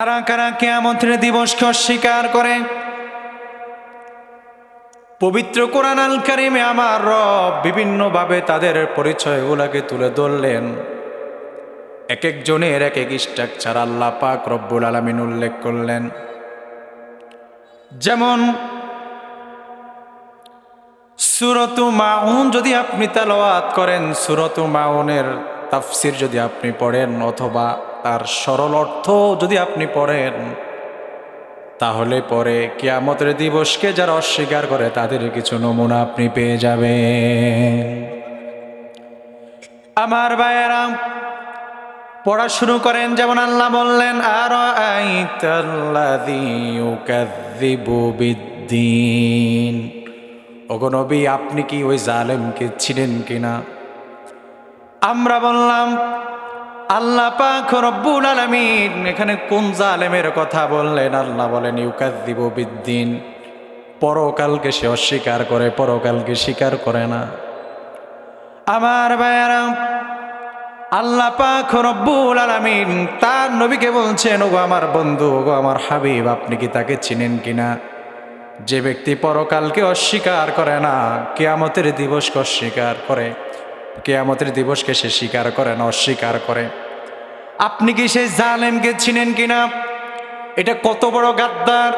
কারা কারা কিয়ামতের দিবসকে অস্বীকার করে? পবিত্র কোরআন আল কারিমে আমার রব বিভিন্নভাবে তাদের পরিচয়গুলোকে তুলে ধরলেন। এক একজনের এক এক স্ট্রাকচার আল্লাহ পাক রব্বুল আলামিন উল্লেখ করলেন। যেমন সূরাতু মাউন যদি আপনি তেলাওয়াত করেন, সূরাতু মাউনের তাফসির যদি আপনি পড়েন অথবা তার সরল অর্থ যদি আপনি পড়েন, তাহলে পরে কিয়ামতের দিবসকে যারা অস্বীকার করে তাদের কিছু নমুনা আপনি পেয়ে যাবেন। আমার ভাইয়েরা, পড়া শুরু করেন। যেমন আল্লাহ বললেন, আরাআইতাল্লাযী ইউকাযযিবু বিদ্দীন। ওগো নবী, আপনি কি ওই জালেমকে চিনেন কিনা? আমরা বললাম, আল্লাহ পাক রব্বুল আলামিন এখানে কোন জালেমের কথা বললেন? আল্লাহ বলেন ইউকাযযিবু বিদ্দীন, পরকালকে সে অস্বীকার করে, পরকালকে স্বীকার করে না। আমার ভাইয়েরা, আল্লাহ পাক রব্বুল আলামিন তার নবীকে বলছেন, ওগো আমার বন্ধু, ওগো আমার হাবিব, আপনি কি তাকে চিনেন কিনা? যে ব্যক্তি পরকালকে অস্বীকার করে না, কিয়ামতের দিবসকে অস্বীকার করে, কিয়ামতের দিবসকে সে স্বীকার করে না, অস্বীকার করে। আপনি কি সেই জালেমকে চিনেন কিনা? এটা কত বড় গাদ্দার!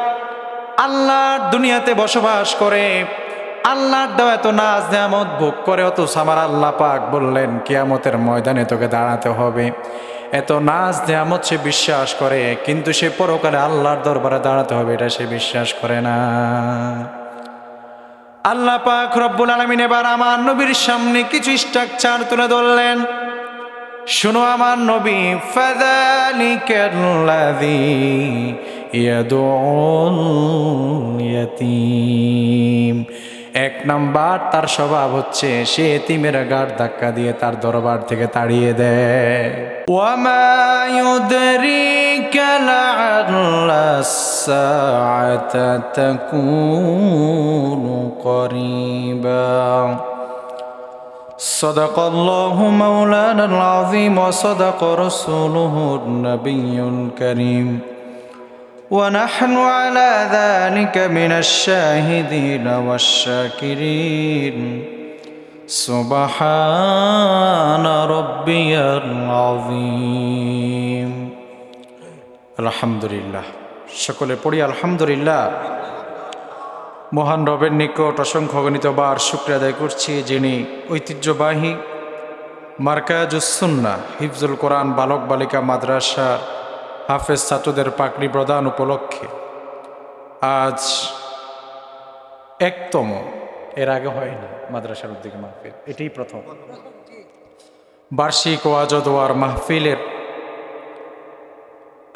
আল্লাহর দুনিয়াতে বসবাস করে, আল্লাহর দেওয়া এত নাজ নেয়ামত ভোগ করে, অথচ আমার আল্লাহ পাক বললেন কিয়ামতের ময়দানে তোকে দাঁড়াতে হবে। এত নাজ নেয়ামত সে বিশ্বাস করে, কিন্তু সে পরকালে আল্লাহর দরবারে দাঁড়াতে হবে এটা সে বিশ্বাস করে না। আল্লাহ পাক রব্বুল আলামিন এবার আমার নবীর সামনে কিছু স্ট্রাকচার তুলে ধরলেন। শুনো আমার নবী, ফাযালিকাল্লাযী ইয়াদউল ইয়াতীম। এক নাম্বার তার স্বভাব হচ্ছে সে এতিমের গাড় ধাক্কা দিয়ে তার দরবার থেকে তাড়িয়ে দেয়। ওয়ামা ইউদরিকা লাআল্লাস সাআতা তাকুনু করিবা। সাদাকাল্লাহু মাওলানাল আযীম ওয়া সাদাকা রাসূলুহুন নাবিয়্যুল কারীম ওয়া নাহনু আলা যালিকা মিনাশ শাহিদিন ওয়াশ শাকিরিন। সুবহানা রাব্বিয়াল আযীম। আলহামদুলিল্লাহ। সকলে পড়ি আলহামদুলিল্লাহ। মহান রবের নিকট অসংখ্য গণিত বার শুকরিয়া আদায় করছি, যিনি ঐতিহ্যবাহী মারকাজুস সুন্নাহ হিফজুল কোরআন বালক বালিকা মাদ্রাসার হাফেজ ছাত্রদের পাকড়ি প্রদান উপলক্ষে আজ একতম, এর আগে হয়নি মাদ্রাসার উদ্যোগে মাহফিল, এটাই প্রথম বার্ষিক ওয়াজ ও দোয়ার মাহফিলের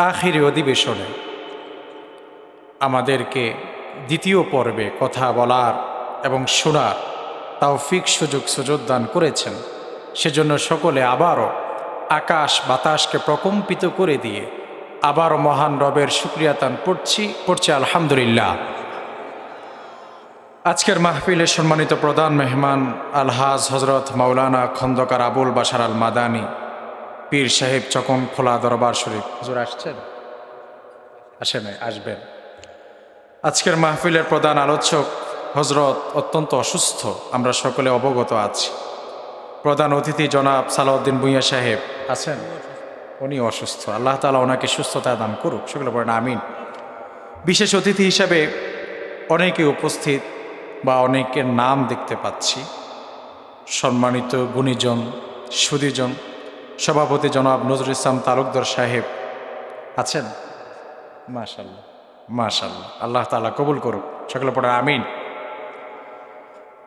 আখিরি অধিবেশনে আমাদেরকে দ্বিতীয় পর্বে কথা বলার এবং শোনার তৌফিক সুযোগ দান করেছেন। সেজন্য সকলে আবারও আকাশ বাতাসকে প্রকম্পিত করে দিয়ে আবারও মহান রবের শুকরিয়া তান পড়ছি আলহামদুলিল্লাহ। আজকের মাহফিলের সম্মানিত প্রধান মেহমান আলহাজ হজরত মাওলানা খন্দকার আবুল বাশার আল মাদানী পীর সাহেব চকন খোলা দরবার শরীফ। হুজুর আসছেন? আসে নাই, আসবেন। আজকের মাহফিলের প্রধান আলোচক হজরত অত্যন্ত অসুস্থ, আমরা সকলে অবগত আছি। প্রধান অতিথি জনাব সালাউদ্দিন ভূঁইয়া সাহেব আছেন, উনি অসুস্থ। আল্লাহ তাআলা ওনাকে সুস্থতা দান করুক, সকলে বলেন আমিন। বিশেষ অতিথি হিসাবে অনেকে উপস্থিত বা অনেকের নাম দেখতে পাচ্ছি। সম্মানিত গুণীজন সুধীজন সভাপতি জনাব নজরুল ইসলাম তালুকদার সাহেব আছেন? মাশাআল্লাহ মাশাআল্লাহ, আল্লাহ তাআলা কবুল করুক, সকলে পড়ে আমিন।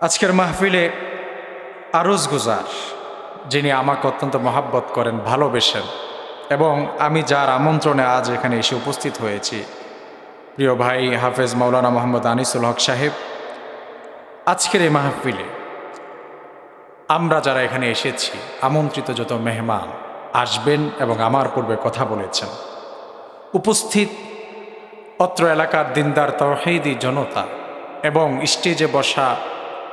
আজকের মাহফিলে আরজ গুজার, যিনি আমাকে অত্যন্ত মহাব্বত করেন, ভালোবেসেন, এবং আমি যার আমন্ত্রণে আজ এখানে এসে উপস্থিত হয়েছি, প্রিয় ভাই হাফেজ মাওলানা মোহাম্মদ আনিসুল হক সাহেব। আজকের এই মাহফিলে আমরা যারা এখানে এসেছি, আমন্ত্রিত যত মেহমান আসবেন এবং আমার পূর্বে কথা বলেছেন, উপস্থিত অত্র এলাকার দিনদার তাওহীদি জনতা এবং স্টেজে বসা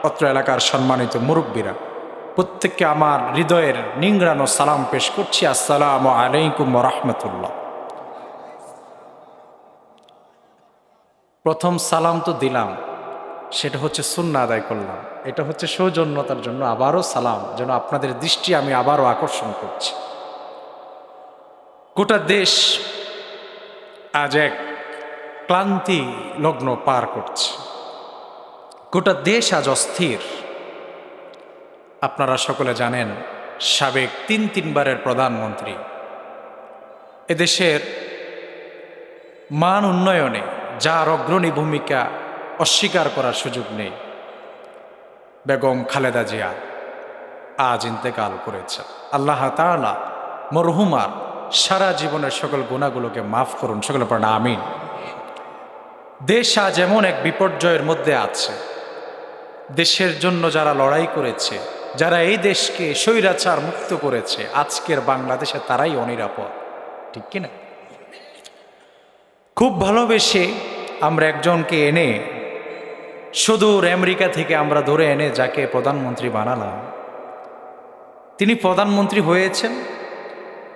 অত্র এলাকার সম্মানিত মুরব্বীরা, প্রত্যেককে আমার হৃদয়ের নিংড়ানো সালাম পেশ করছি। আসসালামু আলাইকুম ওয়া রাহমাতুল্লাহ। প্রথম সালাম তো দিলাম, সেটা হচ্ছে সুন্নাহ আদায় করলাম। এটা হচ্ছে সৌজন্যতার জন্য আবারও সালাম, যেন আপনাদের দৃষ্টি আমি আবারও আকর্ষণ করছি। গোটা দেশ আজ এক ক্লান্তি লগ্ন পার করছে। গোটা দেশ আজ অস্থির। আপনারা সকলে জানেন, সাবেক তিনবারের প্রধানমন্ত্রী এদেশের মান উন্নয়নে যার অগ্রণী ভূমিকা অস্বীকার করার সুযোগ নেই, বেগম খালেদা জিয়া আজ ইন্তেকাল করেছে। আল্লাহ তাআলা মরহুমার সারা জীবনের সকল গুনাহগুলোকে মাফ করুন, সকলে পড়েন আমিন। দেশ আজ এমন এক বিপর্যয়ের মধ্যে আছে, দেশের জন্য যারা লড়াই করেছে, যারা এই দেশকে স্বৈরাচার মুক্ত করেছে, আজকের বাংলাদেশে তারাই অনিরাপদ, ঠিক কিনা? খুব ভালোবেসে আমরা একজনকে এনে, সুদূর আমেরিকা থেকে আমরা ধরে এনে যাকে প্রধানমন্ত্রী বানালাম, তিনি প্রধানমন্ত্রী হয়েছেন,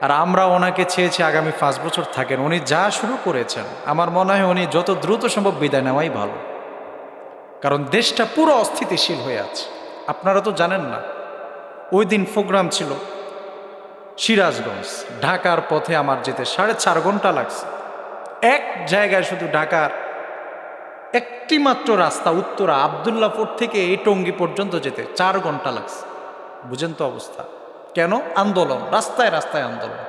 আর আমরা ওনাকে চেয়েছি আগামী 5 বছর থাকেন। উনি যা শুরু করেছেন, আমার মনে হয় উনি যত দ্রুত সম্ভব বিদায় নেওয়াই ভালো, কারণ দেশটা পুরো অস্থিতিশীল হয়ে আছে। আপনারা তো জানেন না, ওই দিন প্রোগ্রাম ছিল সিরাজগঞ্জ, ঢাকার পথে আমার যেতে 4.5 ঘন্টা লাগছে। এক জায়গায় শুধু ঢাকার একটি মাত্র রাস্তা, উত্তরা আবদুল্লাপুর থেকে এই টঙ্গী পর্যন্ত যেতে 4 ঘন্টা লাগছে। বুঝেন তো অবস্থা? কেন? আন্দোলন, রাস্তায় রাস্তায় আন্দোলন।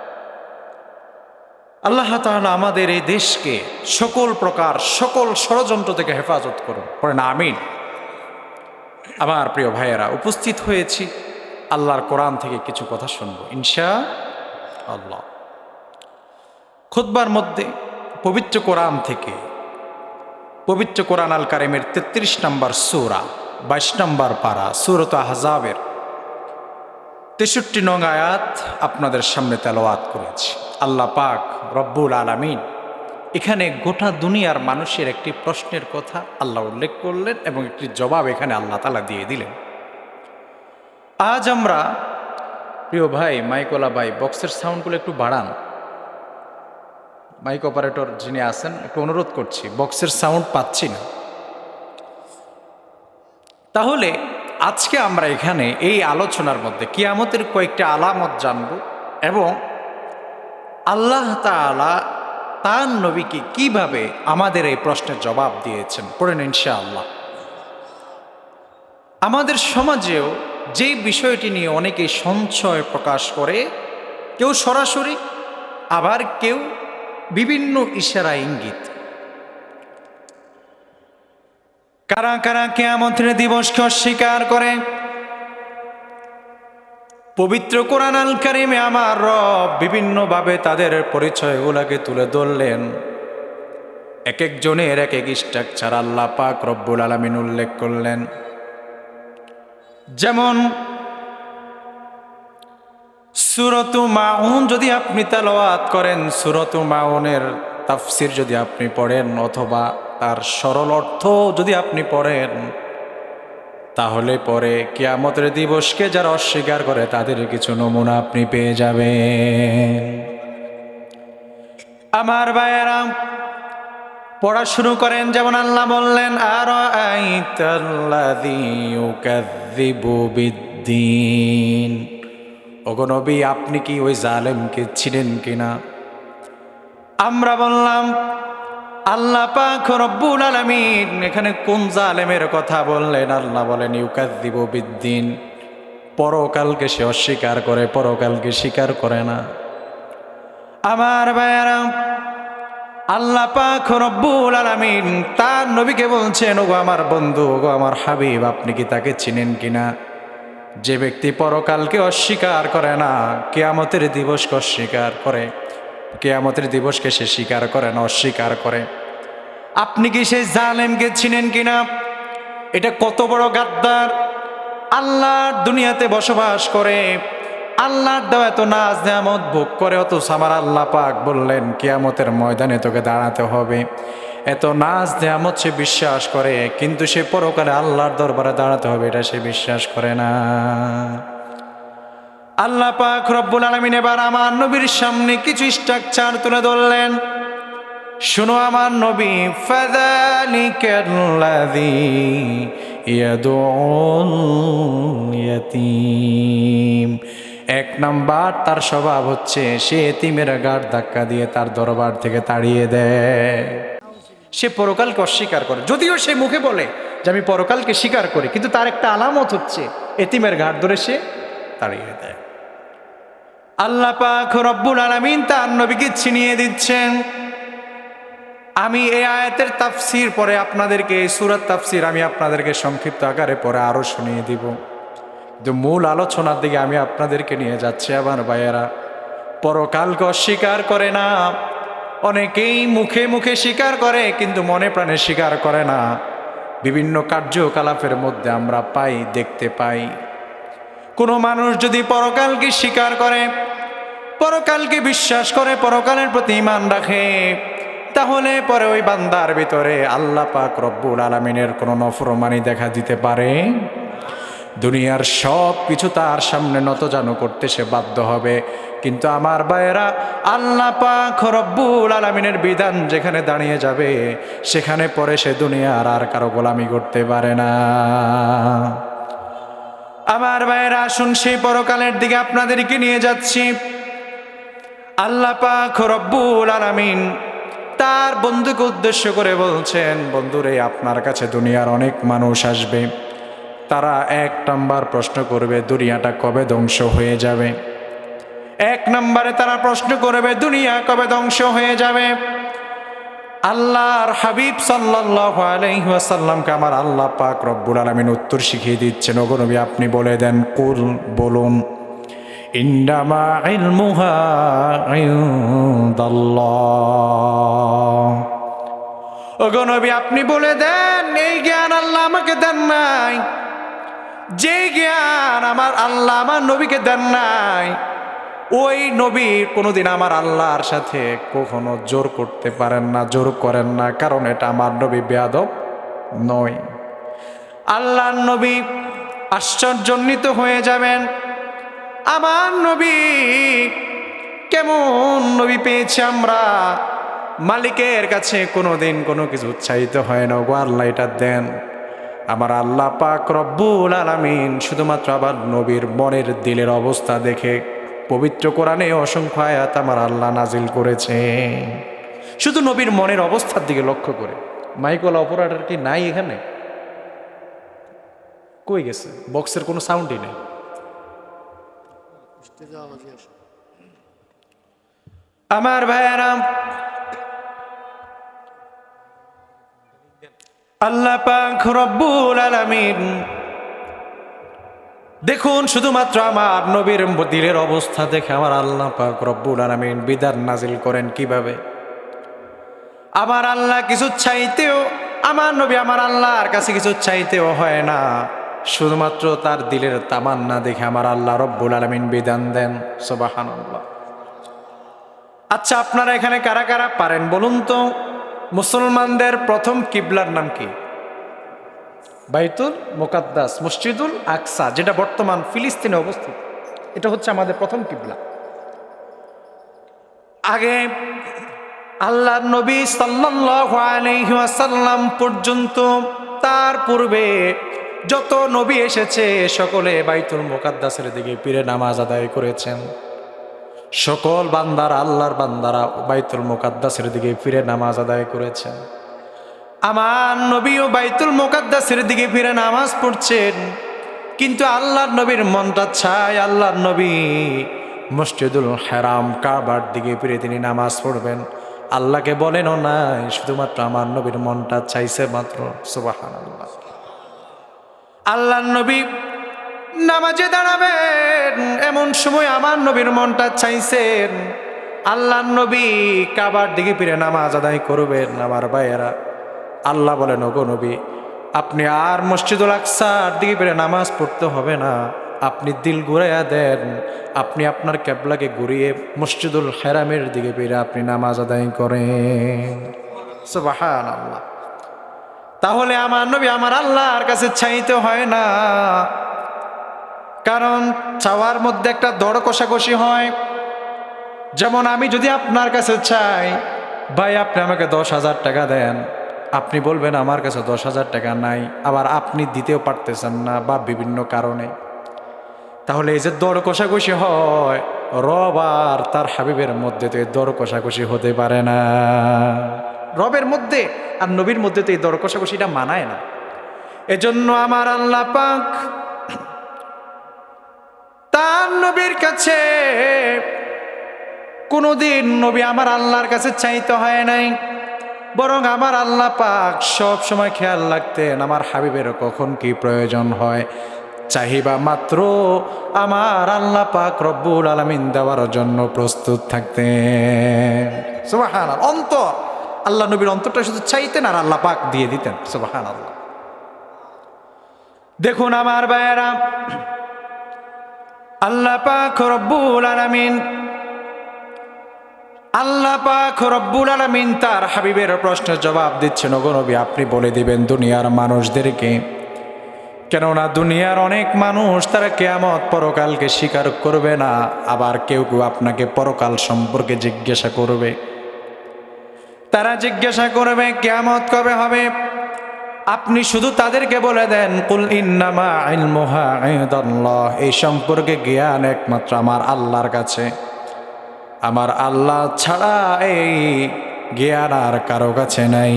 আল্লাহ তাআলা আমাদের এই দেশকে সকল প্রকার সকল ষড়যন্ত্র থেকে হেফাজত করুন, পড়েন আমিন। আমার প্রিয় ভাইয়েরা, উপস্থিত হয়েছি আল্লাহর কোরআন থেকে কিছু কথা শুনবো ইনশাআল্লাহ। খুতবার মধ্যে পবিত্র কোরআন থেকে, পবিত্র কোরআন আল কারিমের 33 নম্বর সূরা, 22 নম্বর পারা, সূরাত আহজাবের 63 নং আয়াত আপনাদের সামনে তেলাওয়াত করেছি। আল্লাহ পাক রব্বুল আলামিন এখানে গোটা দুনিয়ার মানুষের একটি প্রশ্নের কথা আল্লাহ উল্লেখ করলেন এবং একটি জবাব এখানে আল্লাহ তাআলা দিয়ে দিলেন। আজ আমরা, প্রিয় ভাই মাইকওয়ালা ভাই, বক্সের সাউন্ডগুলো একটু বাড়ান। মাইক অপারেটর যিনি আছেন, একটু অনুরোধ করছি, বক্সের সাউন্ড পাচ্ছি না। তাহলে আজকে আমরা এখানে এই আলোচনার মধ্যে কিয়ামতের কয়েকটা আলামত জানব এবং আল্লাহ তাআলা তার নবীকে কিভাবে আমাদের এই প্রশ্নের জবাব দিয়েছেন, পড়েন ইনশাআল্লাহ। আমাদের সমাজেও যে বিষয়টি নিয়ে অনেকেই সংশয় প্রকাশ করে, কেউ সরাসরি, আবার কেউ বিভিন্ন ইশারা ইঙ্গিত। কারা কারা কিয়ামতের দিবসকে অস্বীকার করে? পবিত্র কোরআন আল কারিমে আমার রব বিভিন্নভাবে তাদের পরিচয়গুলোকে তুলে ধরলেন। এক একজনের এক এক স্ট্রাকচার আল্লাহ পাক রব্বুল আলামিন উল্লেখ করলেন। যেমন সূরাত মাউন যদি আপনি তেলাওয়াত করেন, সূরাত মাউনের তাফসির যদি আপনি পড়েন, অথবা তার সরল অর্থ যদি আপনি পড়েন, তাহলে পরে কিয়ামতের দিবসকে যারা অস্বীকার করে তাদের কিছু নমুনা আপনি পেয়ে যাবেন। আমার ভাইয়েরা, পড়া শুরু করেন। যেমন আল্লাহ বললেন, আরাআইতাল্লাযী ইউকাযযিবু বিদ্দীন। ওগো নবী, আপনি কি ওই জালেমকে চিনেন কিনা? আমরা বললাম, আল্লাহ পাক রব্বুল আলামিন এখানে কোন জালেমের কথা বললেন? আল্লাহ বলেন ইউকাযযিবু বিদ্দীন, পরকালকে সে অস্বীকার করে, পরকালকে স্বীকার করে না। আমার ভাইয়েরা, আল্লাহ পাক রব্বুল আলামিন তার নবীকে বলছেন, ওগো আমার বন্ধু, ওগো আমার হাবিব, আপনি কি তাকে চিনেন কিনা? যে ব্যক্তি পরকালকে অস্বীকার করে না, কিয়ামতের দিবসকে অস্বীকার করে, কিয়ামতের দিবসকে সে স্বীকার করে না, অস্বীকার করে। আপনি কি সেই জালেমকে চিনেন কিনা? এটা কত বড় গাদ্দার! আল্লাহর দুনিয়াতে বসবাস করে, আল্লাহর দেওয়া এত নাজ নেয়ামত ভোগ করে, অথচ আমার আল্লাহ পাক বললেন কিয়ামতের ময়দানে তোকে দাঁড়াতে হবে। এত নাজ নেয়ামত সে বিশ্বাস করে, কিন্তু সে পরকালে আল্লাহর দরবারে দাঁড়াতে হবে এটা সে বিশ্বাস করে না। আল্লাহ পাক রব্বুল আলামিন এবার আমার নবীর সামনে কিছু স্ট্রাকচার তুলে ধরলেন। শুনো আমার নবী, ফাযালিকাল্লাযী ইয়াদউল ইয়াতীম। এক নাম্বার তার স্বভাব হচ্ছে সে এতিমের গাড় ধাক্কা দিয়ে তার দরবার থেকে তাড়িয়ে দেয়। সে পরকালকে অস্বীকার করে, যদিও সে মুখে বলে যে আমি পরকালকে স্বীকার করি, কিন্তু তার একটা আলামত হচ্ছে এতিমের ঘাট ধরে সে তাড়িয়ে দেয়। আল্লাহ পাক রব্বুল আলামিন তার নবীকে ছিনিয়ে দিচ্ছেন। আমি এই আয়াতের তাফসির পরে আপনাদেরকে, এই সূরার তাফসির আমি আপনাদেরকে সংক্ষিপ্ত আকারে পরে আরো শুনিয়ে দিব, কিন্তু মূল আলোচনার দিকে আমি আপনাদেরকে নিয়ে যাচ্ছি। আমার ভাইয়েরা, পরকালকে অস্বীকার করে না, অনেকেই মুখে মুখে স্বীকার করে কিন্তু মনে প্রাণে স্বীকার করে না। বিভিন্ন কার্যকলাপের মধ্যে আমরা পাই, দেখতে পাই। কোনো মানুষ যদি পরকালকে স্বীকার করে, পরকালকে বিশ্বাস করে, পরকালের প্রতি ঈমান রাখে, তাহলে পরে ওই বান্দার ভিতরে আল্লাহ পাক রব্বুল আলামিনের কোনো নফরমানি দেখা দিতে পারে। দুনিয়ার সব কিছু তার সামনে নতজানু করতে সে বাধ্য হবে, কিন্তু আমার ভাইয়েরা, আল্লাহ পাক রব্বুল আলামিনের বিধান যেখানে দাঁড়িয়ে যাবে সেখানে পরে সে দুনিয়ার আর কারো গোলামি করতে পারে না। আমার ভাইয়েরা, আসুন সেই পরকালের দিকে আপনাদেরকে নিয়ে যাচ্ছি। আল্লাহ পাক রব্বুল আলামিন তার বন্ধুকে উদ্দেশ্য করে বলছেন, বন্ধুরে, আপনার কাছে দুনিয়ার অনেক মানুষ আসবে, তারা এক নাম্বার প্রশ্ন করবে দুনিয়াটা কবে ধ্বংস হয়ে যাবে। এক নম্বরে তারা প্রশ্ন করবে দুনিয়া কবে ধ্বংস হয়ে যাবে। আল্লাহর হাবিব সাল্লাল্লাহু আলাইহি ওয়াসাল্লামকে আমার আল্লাহ পাক রব্বুল আলামিন উত্তর শিখিয়ে দিচ্ছেন, ওগো নবী আপনি বলে দেন, কুল, বলুন, ইন্নামা ইলমুহা ইনদাল্লাহ। ওগো নবী আপনি বলে দেন, এই জ্ঞান আল্লাহ আমাকে দেন নাই, যে জ্ঞান আমার আল্লাহ আমার নবীকে দেন নাই, ওই নবী কোনোদিন আমার আল্লাহর সাথে কখনো জোর করতে পারেন না, জোর করেন না, কারণ এটা আমার নবী বেয়াদব নয়। আল্লাহর নবী আশ্চর্যান্বিত হয়ে যাবেন, আমার নবী কেমন নবী পেয়েছি আমরা, মালিকের কাছে কোনোদিন কোনো কিছু উৎসাহিত হয় না, গো আল্লাহ এটা দেন। আমার আল্লাহ পাক রব্বুল আলামিন শুধুমাত্র আবার নবীর মনের দিলের অবস্থা দেখে পবিত্র কোরআনে অসংখ্য আয়াত আমার আল্লাহ নাজিল করেছে, শুধু নবীর মনের অবস্থার দিকে লক্ষ্য করে। মাইকওয়ালা অপারেটর কি নাই এখানে? কই গেছে? বক্সের কোনো সাউন্ডই নেই। আমার ভাইয়ারা, আল্লাহ পাক রব্বুল আলামিন দেখুন, শুধুমাত্র আমার নবীর দিলের অবস্থা দেখে আমার আল্লাহ পাক রব্বুল আলামিন বিধান নাজিল করেন কিভাবে। আমার আল্লাহ কিছু চাইতেও, আমার নবী আমার আল্লাহর কাছে কিছু চাইতেও হয় না, শুধুমাত্র তার দিলের তামান্না দেখে আমার আল্লাহ রব্বুল আলামিন বিধান দেন। সুবহানাল্লাহ। আচ্ছা, আপনারা এখানে কারা কারা পারেন বলুন তো, মুসলমানদের প্রথম কিবলার নাম কি? বাইতুল মুকাদ্দাস, মসজিদুল আকসা, যেটা বর্তমান ফিলিস্তিনে অবস্থিত। এটা হচ্ছে আমাদের প্রথম কিবলা। আগে আল্লাহর নবী সাল্লাল্লাহু আলাইহি ওয়াসাল্লাম পর্যন্ত, তার পূর্বে যত নবী এসেছে সকলে বাইতুল মুকাদ্দাসের দিকে ফিরে নামাজ আদায় করেছেন। সকল বান্দারা, আল্লাহর বান্দারা বাইতুল মুকাদ্দাসের দিকে ফিরে নামাজ আদায় করেছেন। আমার নবীও বাইতুল মুকাদ্দাসের দিকে ফিরে নামাজ পড়ছেন, কিন্তু আল্লাহর নবীর মনটা চায় আল্লাহর নবী মসজিদুল হারাম কাবার দিকে ফিরে তিনি নামাজ পড়বেন। আল্লাহকে বলেনও নাই, শুধুমাত্র আমার নবীর মনটা চাইছে মাত্র। সুবহানাল্লাহ। আল্লাহর নবী নামাজে দাঁড়াবেন, এমন সময় আমার নবীর মনটা চাইছেন, আল্লাহর নবী কাবার দিকে ফিরে নামাজ আদায় করবেন। আমার ভাইয়েরা, আল্লাহ বলেন, ওগো নবী আপনি আর মসজিদুল আকসার দিকে ফিরে নামাজ পড়তে হবে না, আপনি দিল ঘুরাইয়া দেন, আপনি আপনার কিবলাকে ঘুরিয়ে মসজিদুল হারামের দিকে ফিরে আপনি নামাজ আদায় করেন। সুবহানাল্লাহ। তাহলে আমার নবী আমার আল্লাহর কাছে চাইতে হয় না, কারণ চাওয়ার মধ্যে একটা দর কষাকষি হয়। যেমন আমি যদি আপনার কাছে চাই ভাই আপনি আমাকে 10,000 টাকা দেন, আপনি বলবেন আমার কাছে 10,000 টাকা নাই, আবার আপনি দিতেও পারতেছেন না বা বিভিন্ন কারণে, তাহলে এই যে দর কষাকষি হয়, রব আর তার হাবিবের মধ্যে তো এই দর কষাকষি হতে পারে না। রবের মধ্যে আর নবীর মধ্যে তো এই দর কষাকষিটা মানায় না। এজন্য আমার আল্লাহ পাক তার নবীর কাছে কোনোদিন নবী আমার আল্লাহর কাছে চাইতে হয় নাই, বরং আমার আল্লাহ পাক সব সময় খেয়াল রাখতেন আমার হাবিবের কখন কি প্রয়োজন হয়, চাহিবা মাত্র আমার আল্লাহ পাক রব্বুল আলামিন দেওয়ার জন্য প্রস্তুত থাকতেন। সুবহানাল্লাহ। অন্তর, আল্লাহ নবীর অন্তরটা শুধু চাইতেন আর আল্লাহ পাক দিয়ে দিতেন। সুবহানাল্লাহ। দেখুন আমার ভাইয়েরা, আল্লাহ পাক রব্বুল আলামিন তার হাবিবের প্রশ্নের জবাব দিচ্ছেন, ওগো নবী আপনি বলে দিবেন দুনিয়ার মানুষদেরকে, কেননা দুনিয়ার অনেক মানুষ তারা কিয়ামত পরকালকে স্বীকার করবে না, আবার কেউ কেউ আপনাকে পরকাল সম্পর্কে জিজ্ঞাসা করবে। তারা জিজ্ঞাসা করবে কিয়ামত কবে হবে, আপনি শুধু তাদেরকে বলে দেন কুল ইন্নামা ইলমুহা ইনদাল্লাহ, এই সম্পর্কে জ্ঞান একমাত্র আমার আল্লাহর কাছে, আমার আল্লাহ ছাড়া এই জ্ঞান আর কারো কাছে নাই।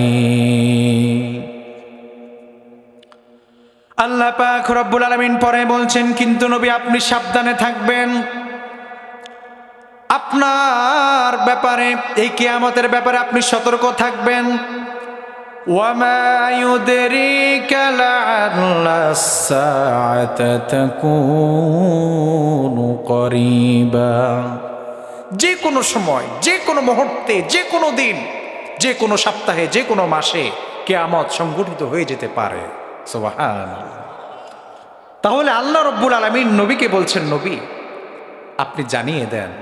আল্লাহ পাক রব্বুল আলামিন পরে বলছেন, কিন্তু নবী আপনি সাবধানে থাকবেন, আপনার ব্যাপারে এই কিয়ামতের ব্যাপারে আপনি সতর্ক থাকবেন। ওয়ামা ইউদরিকা লাআল্লাস সাআতা তাকুনু করিবা, যে কোনো সময়, যে কোনো মুহূর্তে, যে কোনো দিন, যে কোনো সপ্তাহে, যে কোনো মাসে কিয়ামত সংঘটিত হয়ে যেতে পারে। সুবহানাল্লাহ। তাহলে আল্লাহ রব্বুল আলামিন নবীকে বলছেন, নবী আপনি জানিয়ে দেন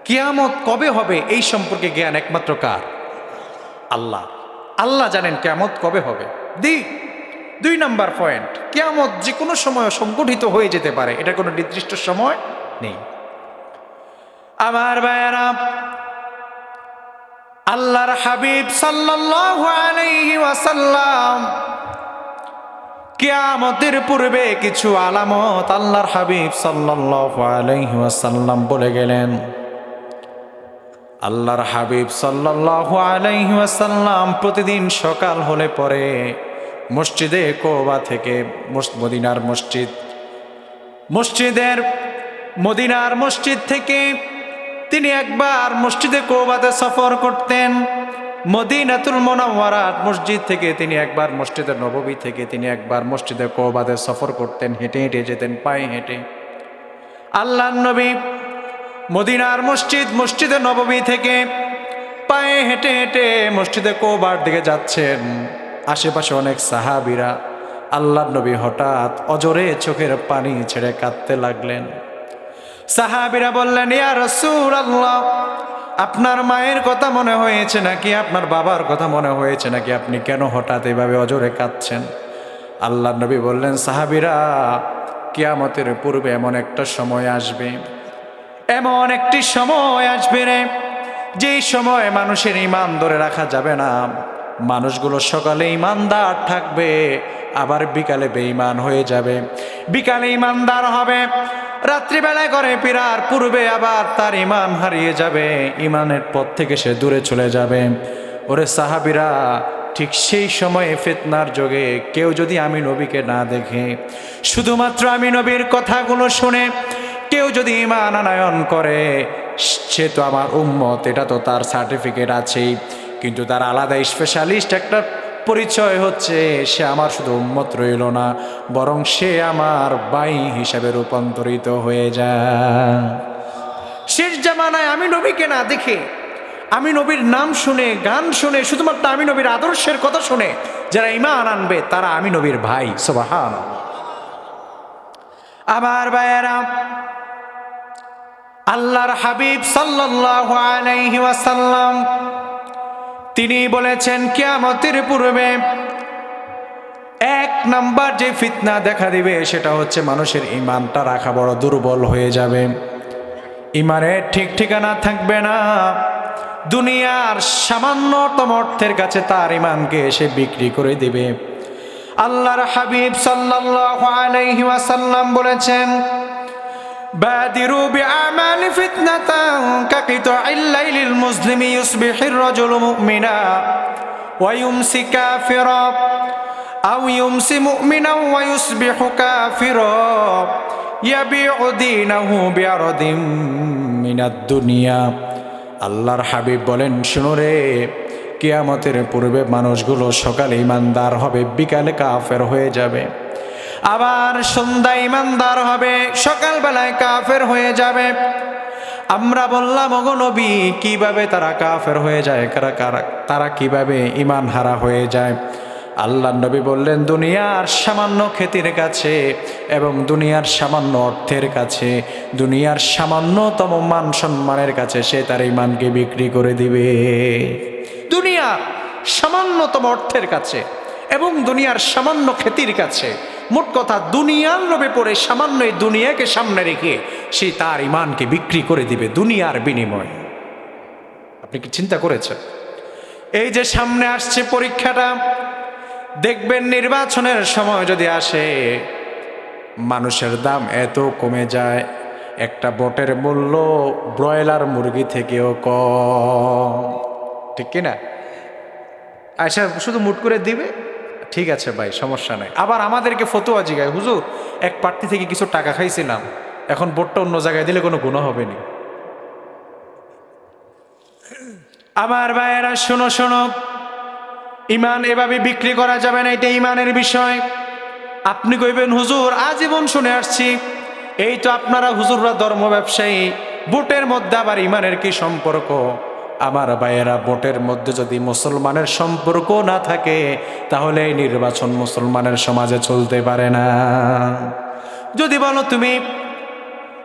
কিয়ামত কবে হবে এই সম্পর্কে জ্ঞান একমাত্র কার? আল্লাহ। আল্লাহ জানেন কিয়ামত কবে হবে। দুই নাম্বার পয়েন্ট, কিয়ামত যে কোনো সময় সংঘটিত হয়ে যেতে পারে, এটা কোনো নির্দিষ্ট সময় নেই। আমার ভাইয়েরা, আল্লাহর হাবিব সাল্লাল্লাহু আলাইহি ওয়াসাল্লাম কিয়ামতের পূর্বে কিছু আলামত আল্লাহর হাবিব সাল্লাল্লাহু আলাইহি ওয়াসাল্লাম বলে গেলেন। আল্লাহর হাবিব সাল্লাল্লাহু আলাইহি ওয়াসাল্লাম প্রতিদিন সকাল হলে পরে মসজিদে কুবা থেকে মদিনার মসজিদ থেকে তিনি একবার মসজিদে কুবাতে সফর করতেন, মদিনাতুল মুনাওয়ারাত মসজিদ থেকে তিনি একবার মসজিদে নববী থেকে তিনি একবার মসজিদে কুবাতে সফর করতেন, হেঁটে হেঁটে যেতেন, পায়ে হেঁটে। আল্লাহর নবী মদিনার মসজিদে নববী থেকে পায়ে হেঁটে হেঁটে মসজিদে কুবার দিকে যাচ্ছেন। আশেপাশে অনেক সাহাবীরা। আল্লাহর নবী হঠাৎ অজরে চোখের পানি ছেড়ে কাঁদতে লাগলেন। সাহাবীরা বললেন, ইয়া রাসূলুল্লাহ, আপনার মায়ের কথা মনে হয়েছে নাকি, আপনার বাবার কথা মনে হয়েছে নাকি, আপনি কেন হঠাৎ এভাবে অজরে কাঁদছেন? আল্লাহর নবী বললেন, সাহাবীরা, কিয়ামতের পূর্বে এমন একটা সময় আসবে, এমন একটি সময় আসবে রে, যেই সময় মানুষের ঈমান ধরে রাখা যাবে না। মানুষগুলো সকালে ঈমানদার থাকবে, আবার বিকালে বেঈমান হয়ে যাবে। বিকালে ঈমানদার হবে, রাত্রিবেলায় ঘরে ফেরার পূর্বে আবার তার ঈমান হারিয়ে যাবে, ঈমানের পথ থেকে সে দূরে চলে যাবে। ওরে সাহাবীরা, ঠিক সেই সময়ে ফিতনার যোগে কেউ যদি আমি নবীকে না দেখে, শুধুমাত্র আমি নবীর কথাগুলো শুনে কেউ যদি ঈমান আনয়ন করে, সে তো আমার উম্মত, এটা তো তার সার্টিফিকেট আছেই, কিন্তু তার আলাদা স্পেশালিস্ট একটা পরিচয় হচ্ছে সে আমার শুধু উম্মত রইল না, বরং সে আমার ভাই হিসাবে রূপান্তরিত হয়ে যায়। শেষ জামানায় আমি নবীকে না দেখে, আমি নবীর নাম শুনে, গান শুনে, শুধুমাত্র আমি নবীর আদর্শের কথা শুনে যারা ঈমান আনবে তারা আমি নবীর ভাই। সুবহানাল্লাহ। আমার ভাইয়েরা, আল্লাহর হাবিব সাল্লাল্লাহু আলাইহি ওয়াসাল্লাম তিনি বলেছেন, কিয়ামতের পূর্বে এক নাম্বার যে ফিতনা দেখা দিবে সেটা হচ্ছে মানুষের ঈমানটা রাখা বড় দুর্বল হয়ে যাবে, ঈমানের ঠিক ঠিকানা থাকবে না। দুনিয়ার সামান্যতম অর্থের কাছে তার ইমানকে এসে বিক্রি করে দিবে। আল্লাহর হাবিব সাল্লাল্লাহু আলাইহি ওয়াসাল্লাম বলেছেন, বাদিরু বিআমালি ফিতনাতান কাকিতাইল লাইলিল মুসলিমি ইউসবিহির রাজুলু মুমিনা ওয়া ইউমসি কাফিরা আও ইউমসি মুমিনান ওয়া ইউসবিহু কাফিরা ইয়াবিউ দীনাহু বিআরদিম মিনাদ দুনিয়া। আল্লাহর হাবিব বলেন, শুনো রে, কিয়ামতের পূর্বে মানুষগুলো সকালে ইমানদার হবে, বিকালে কাফের হয়ে যাবে। আবার সন্ধ্যায় ইমানদার হবে, সকালবেলায় কাফের হয়ে যাবে। আমরা বললাম, ওগো নবী, কিভাবে তারা কাফের হয়ে যায়, তারা কিভাবে ইমান হারা হয়ে যায়? আল্লাহ নবী বললেন, দুনিয়ার সামান্য খ্যাতির কাছে এবং দুনিয়ার সামান্য অর্থের কাছে, দুনিয়ার সামান্যতম মান সম্মানের কাছে সে তার ইমানকে বিক্রি করে দিবে। দুনিয়ার সামান্যতম অর্থের কাছে এবং দুনিয়ার সামান্য খ্যাতির কাছে, মোট কথা দুনিয়ার লোভে পড়ে সামান্য এই দুনিয়াকে সামনে রেখে সে তার ইমানকে বিক্রি করে দিবে দুনিয়ার বিনিময়ে। আপনি কি চিন্তা করেছেন? এই যে সামনে আসছে পরীক্ষাটা, দেখবেন নির্বাচনের সময় যদি আসে, মানুষের দাম এত কমে যায়, একটা ভোটের মূল্য ব্রয়লার মুরগি থেকেও কম, ঠিক কিনা? আচ্ছা, শুধু মুট করে দিবে, ঠিক আছে ভাই, সমস্যা নেই। আবার আমাদেরকে ফতোয়া জিগায়, হুজুর এক প্রার্থী থেকে কিছু টাকা খাইছিলাম, এখন ভোটটা অন্য জায়গায় দিলে কোনো গুনাহ হবে না। আমার ভাইয়েরা শোনো শোনো, ইমান এভাবে বিক্রি করা যাবে না, এটা ইমানের বিষয়। আপনি কইবেন, হুজুর আজীবন শুনে আসছি, এই তো আপনারা হুজুররা ধর্ম ব্যবসায়ী, ভোটের মধ্যে আবার ইমানের কি সম্পর্ক? আমার ভাইয়েরা, ভোটের মধ্যে যদি মুসলমানের সম্পর্ক না থাকে, তাহলে এই নির্বাচন মুসলমানের সমাজে চলতে পারে না। যদি বলো তুমি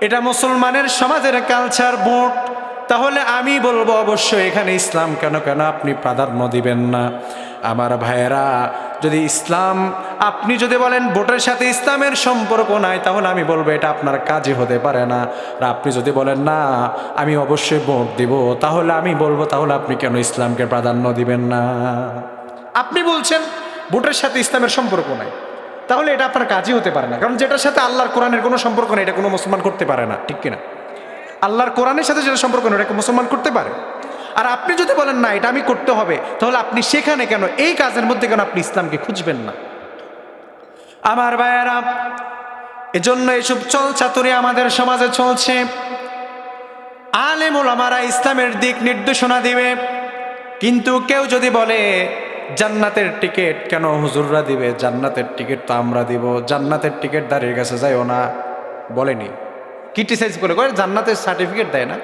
এটা মুসলমানের সমাজের কালচার ভোট, তাহলে আমি বলবো অবশ্যই এখানে ইসলাম কেন আপনি প্রাধান্য দিবেন না? আমার ভাইয়েরা, যদি ইসলাম, আপনি যদি বলেন ভোটের সাথে ইসলামের সম্পর্ক নাই, তাহলে আমি বলবো এটা আপনার কাজই হতে পারে না। আর আপনি যদি বলেন না আমি অবশ্যই ভোট দিব, তাহলে আমি বলবো তাহলে আপনি কেন ইসলামকে প্রাধান্য দিবেন না? আপনি বলছেন ভোটের সাথে ইসলামের সম্পর্ক নাই, তাহলে এটা আপনার কাজই হতে পারে না, কারণ যেটার সাথে আল্লাহর কোরআনের কোনো সম্পর্ক নেই, এটা কোনো মুসলমান করতে পারে না, ঠিক কিনা? আল্লাহর কোরআনের সাথে যেটা সম্পর্ক নেই, এটা মুসলমান করতে পারে। আর আপনি যদি বলেন না এটা আমি করতে হবে, তাহলে আপনি সেখানে কেন, এই কাজের মধ্যে কেন আপনি ইসলামকে খুঁজবেন না? আমার ভাইয়েরা, এজন্য এসব চলচাতুরি আমাদের সমাজে চলছে। আলেম ওলামারা ইসলামের দিক নির্দেশনা দিবে, কিন্তু কেউ যদি বলে জান্নাতের টিকিট কেন হুজুররা দিবে, জান্নাতের টিকিট তো আমরা দিব, জান্নাতের টিকিট দাঁড়িয়ে গেছে যাইও না, বলেনি, ক্রিটিসাইজ করে জান্নাতের সার্টিফিকেট দেয় না,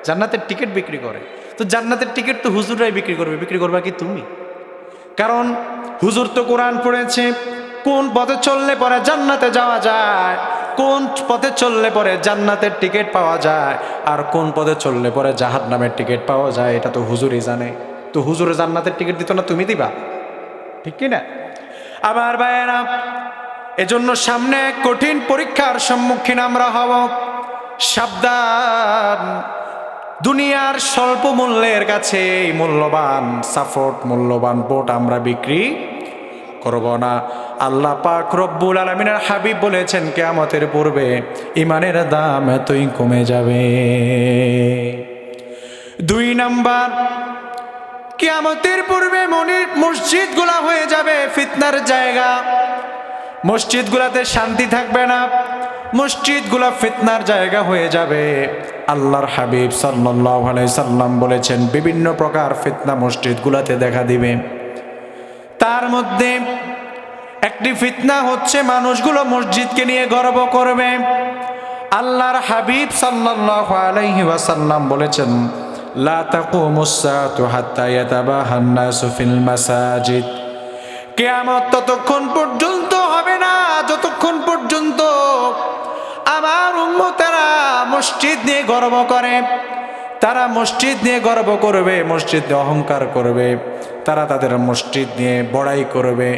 জান্নাতের টিকিট বিক্রি করে। তো জান্নাতের টিকিট তো হুজুররাই বিক্রি করবে, বিক্রি করবা কি তুমি? কারণ হুজুর তো কোরআন পড়েছে, কোন পথে চললে পরে জান্নাতে যাওয়া যায়, কোন পথে চললে পরে জান্নাতের টিকিট পাওয়া যায়, আর কোন পথে চললে পরে জাহান্নামের টিকিট পাওয়া যায়, এটা তো হুজুরই জানে। তো হুজুরে জান্নাতের টিকিট দিত না, তুমি দিবা, ঠিক কিনা? আমার ভাইয়েরা, এজন্য সামনে এক কঠিন পরীক্ষার সম্মুখীন আমরা হব। সাবধান, দুনিয়ার স্বল্প মূল্যের কাছে মূল্যবান সাপোর্ট, মূল্যবান ভোট আমরা বিক্রি করব না। আল্লাহ পাক রব্বুল আলামিনের হাবিব বলেছেন, কিয়ামতের পূর্বে ইমানের দাম এতই কমে যাবে। 2 নাম্বার, কিয়ামতের পূর্বে মসজিদগুলা হয়ে যাবে ফিতনার জায়গা। মসজিদগুলাতে শান্তি থাকবে না, মসজিদগুলা ফিতনার জায়গা হয়ে যাবে। আল্লাহর হাবিব সাল্লাল্লাহু আলাইহি সাল্লাম বলেছেন, বিভিন্ন প্রকার ফিতনা মসজিদগুলাতে দেখা দিবে। তার মধ্যে একটি ফিতনা হচ্ছে মানুষগুলো মসজিদকে নিয়ে গর্ব করবে। আল্লাহর হাবিব সাল্লাল্লাহু আলাইহি ওয়াসাল্লাম বলেছেন, লা তাকুমুস সাআতু হাত্তা ইয়াতাবাহান নাসু ফিল মাসাজিদ। কিয়ামত ততক্ষণ পর্যন্ত হবে না যতক্ষণ পর্যন্ত আমার উম্মতেরা মসজিদ নিয়ে গর্ব করে। তারা মসজিদ নিয়ে গর্ব করবে, মসজিদ নিয়ে অহংকার করবে, তারা তাদের মসজিদ নিয়ে বড়াই করবে।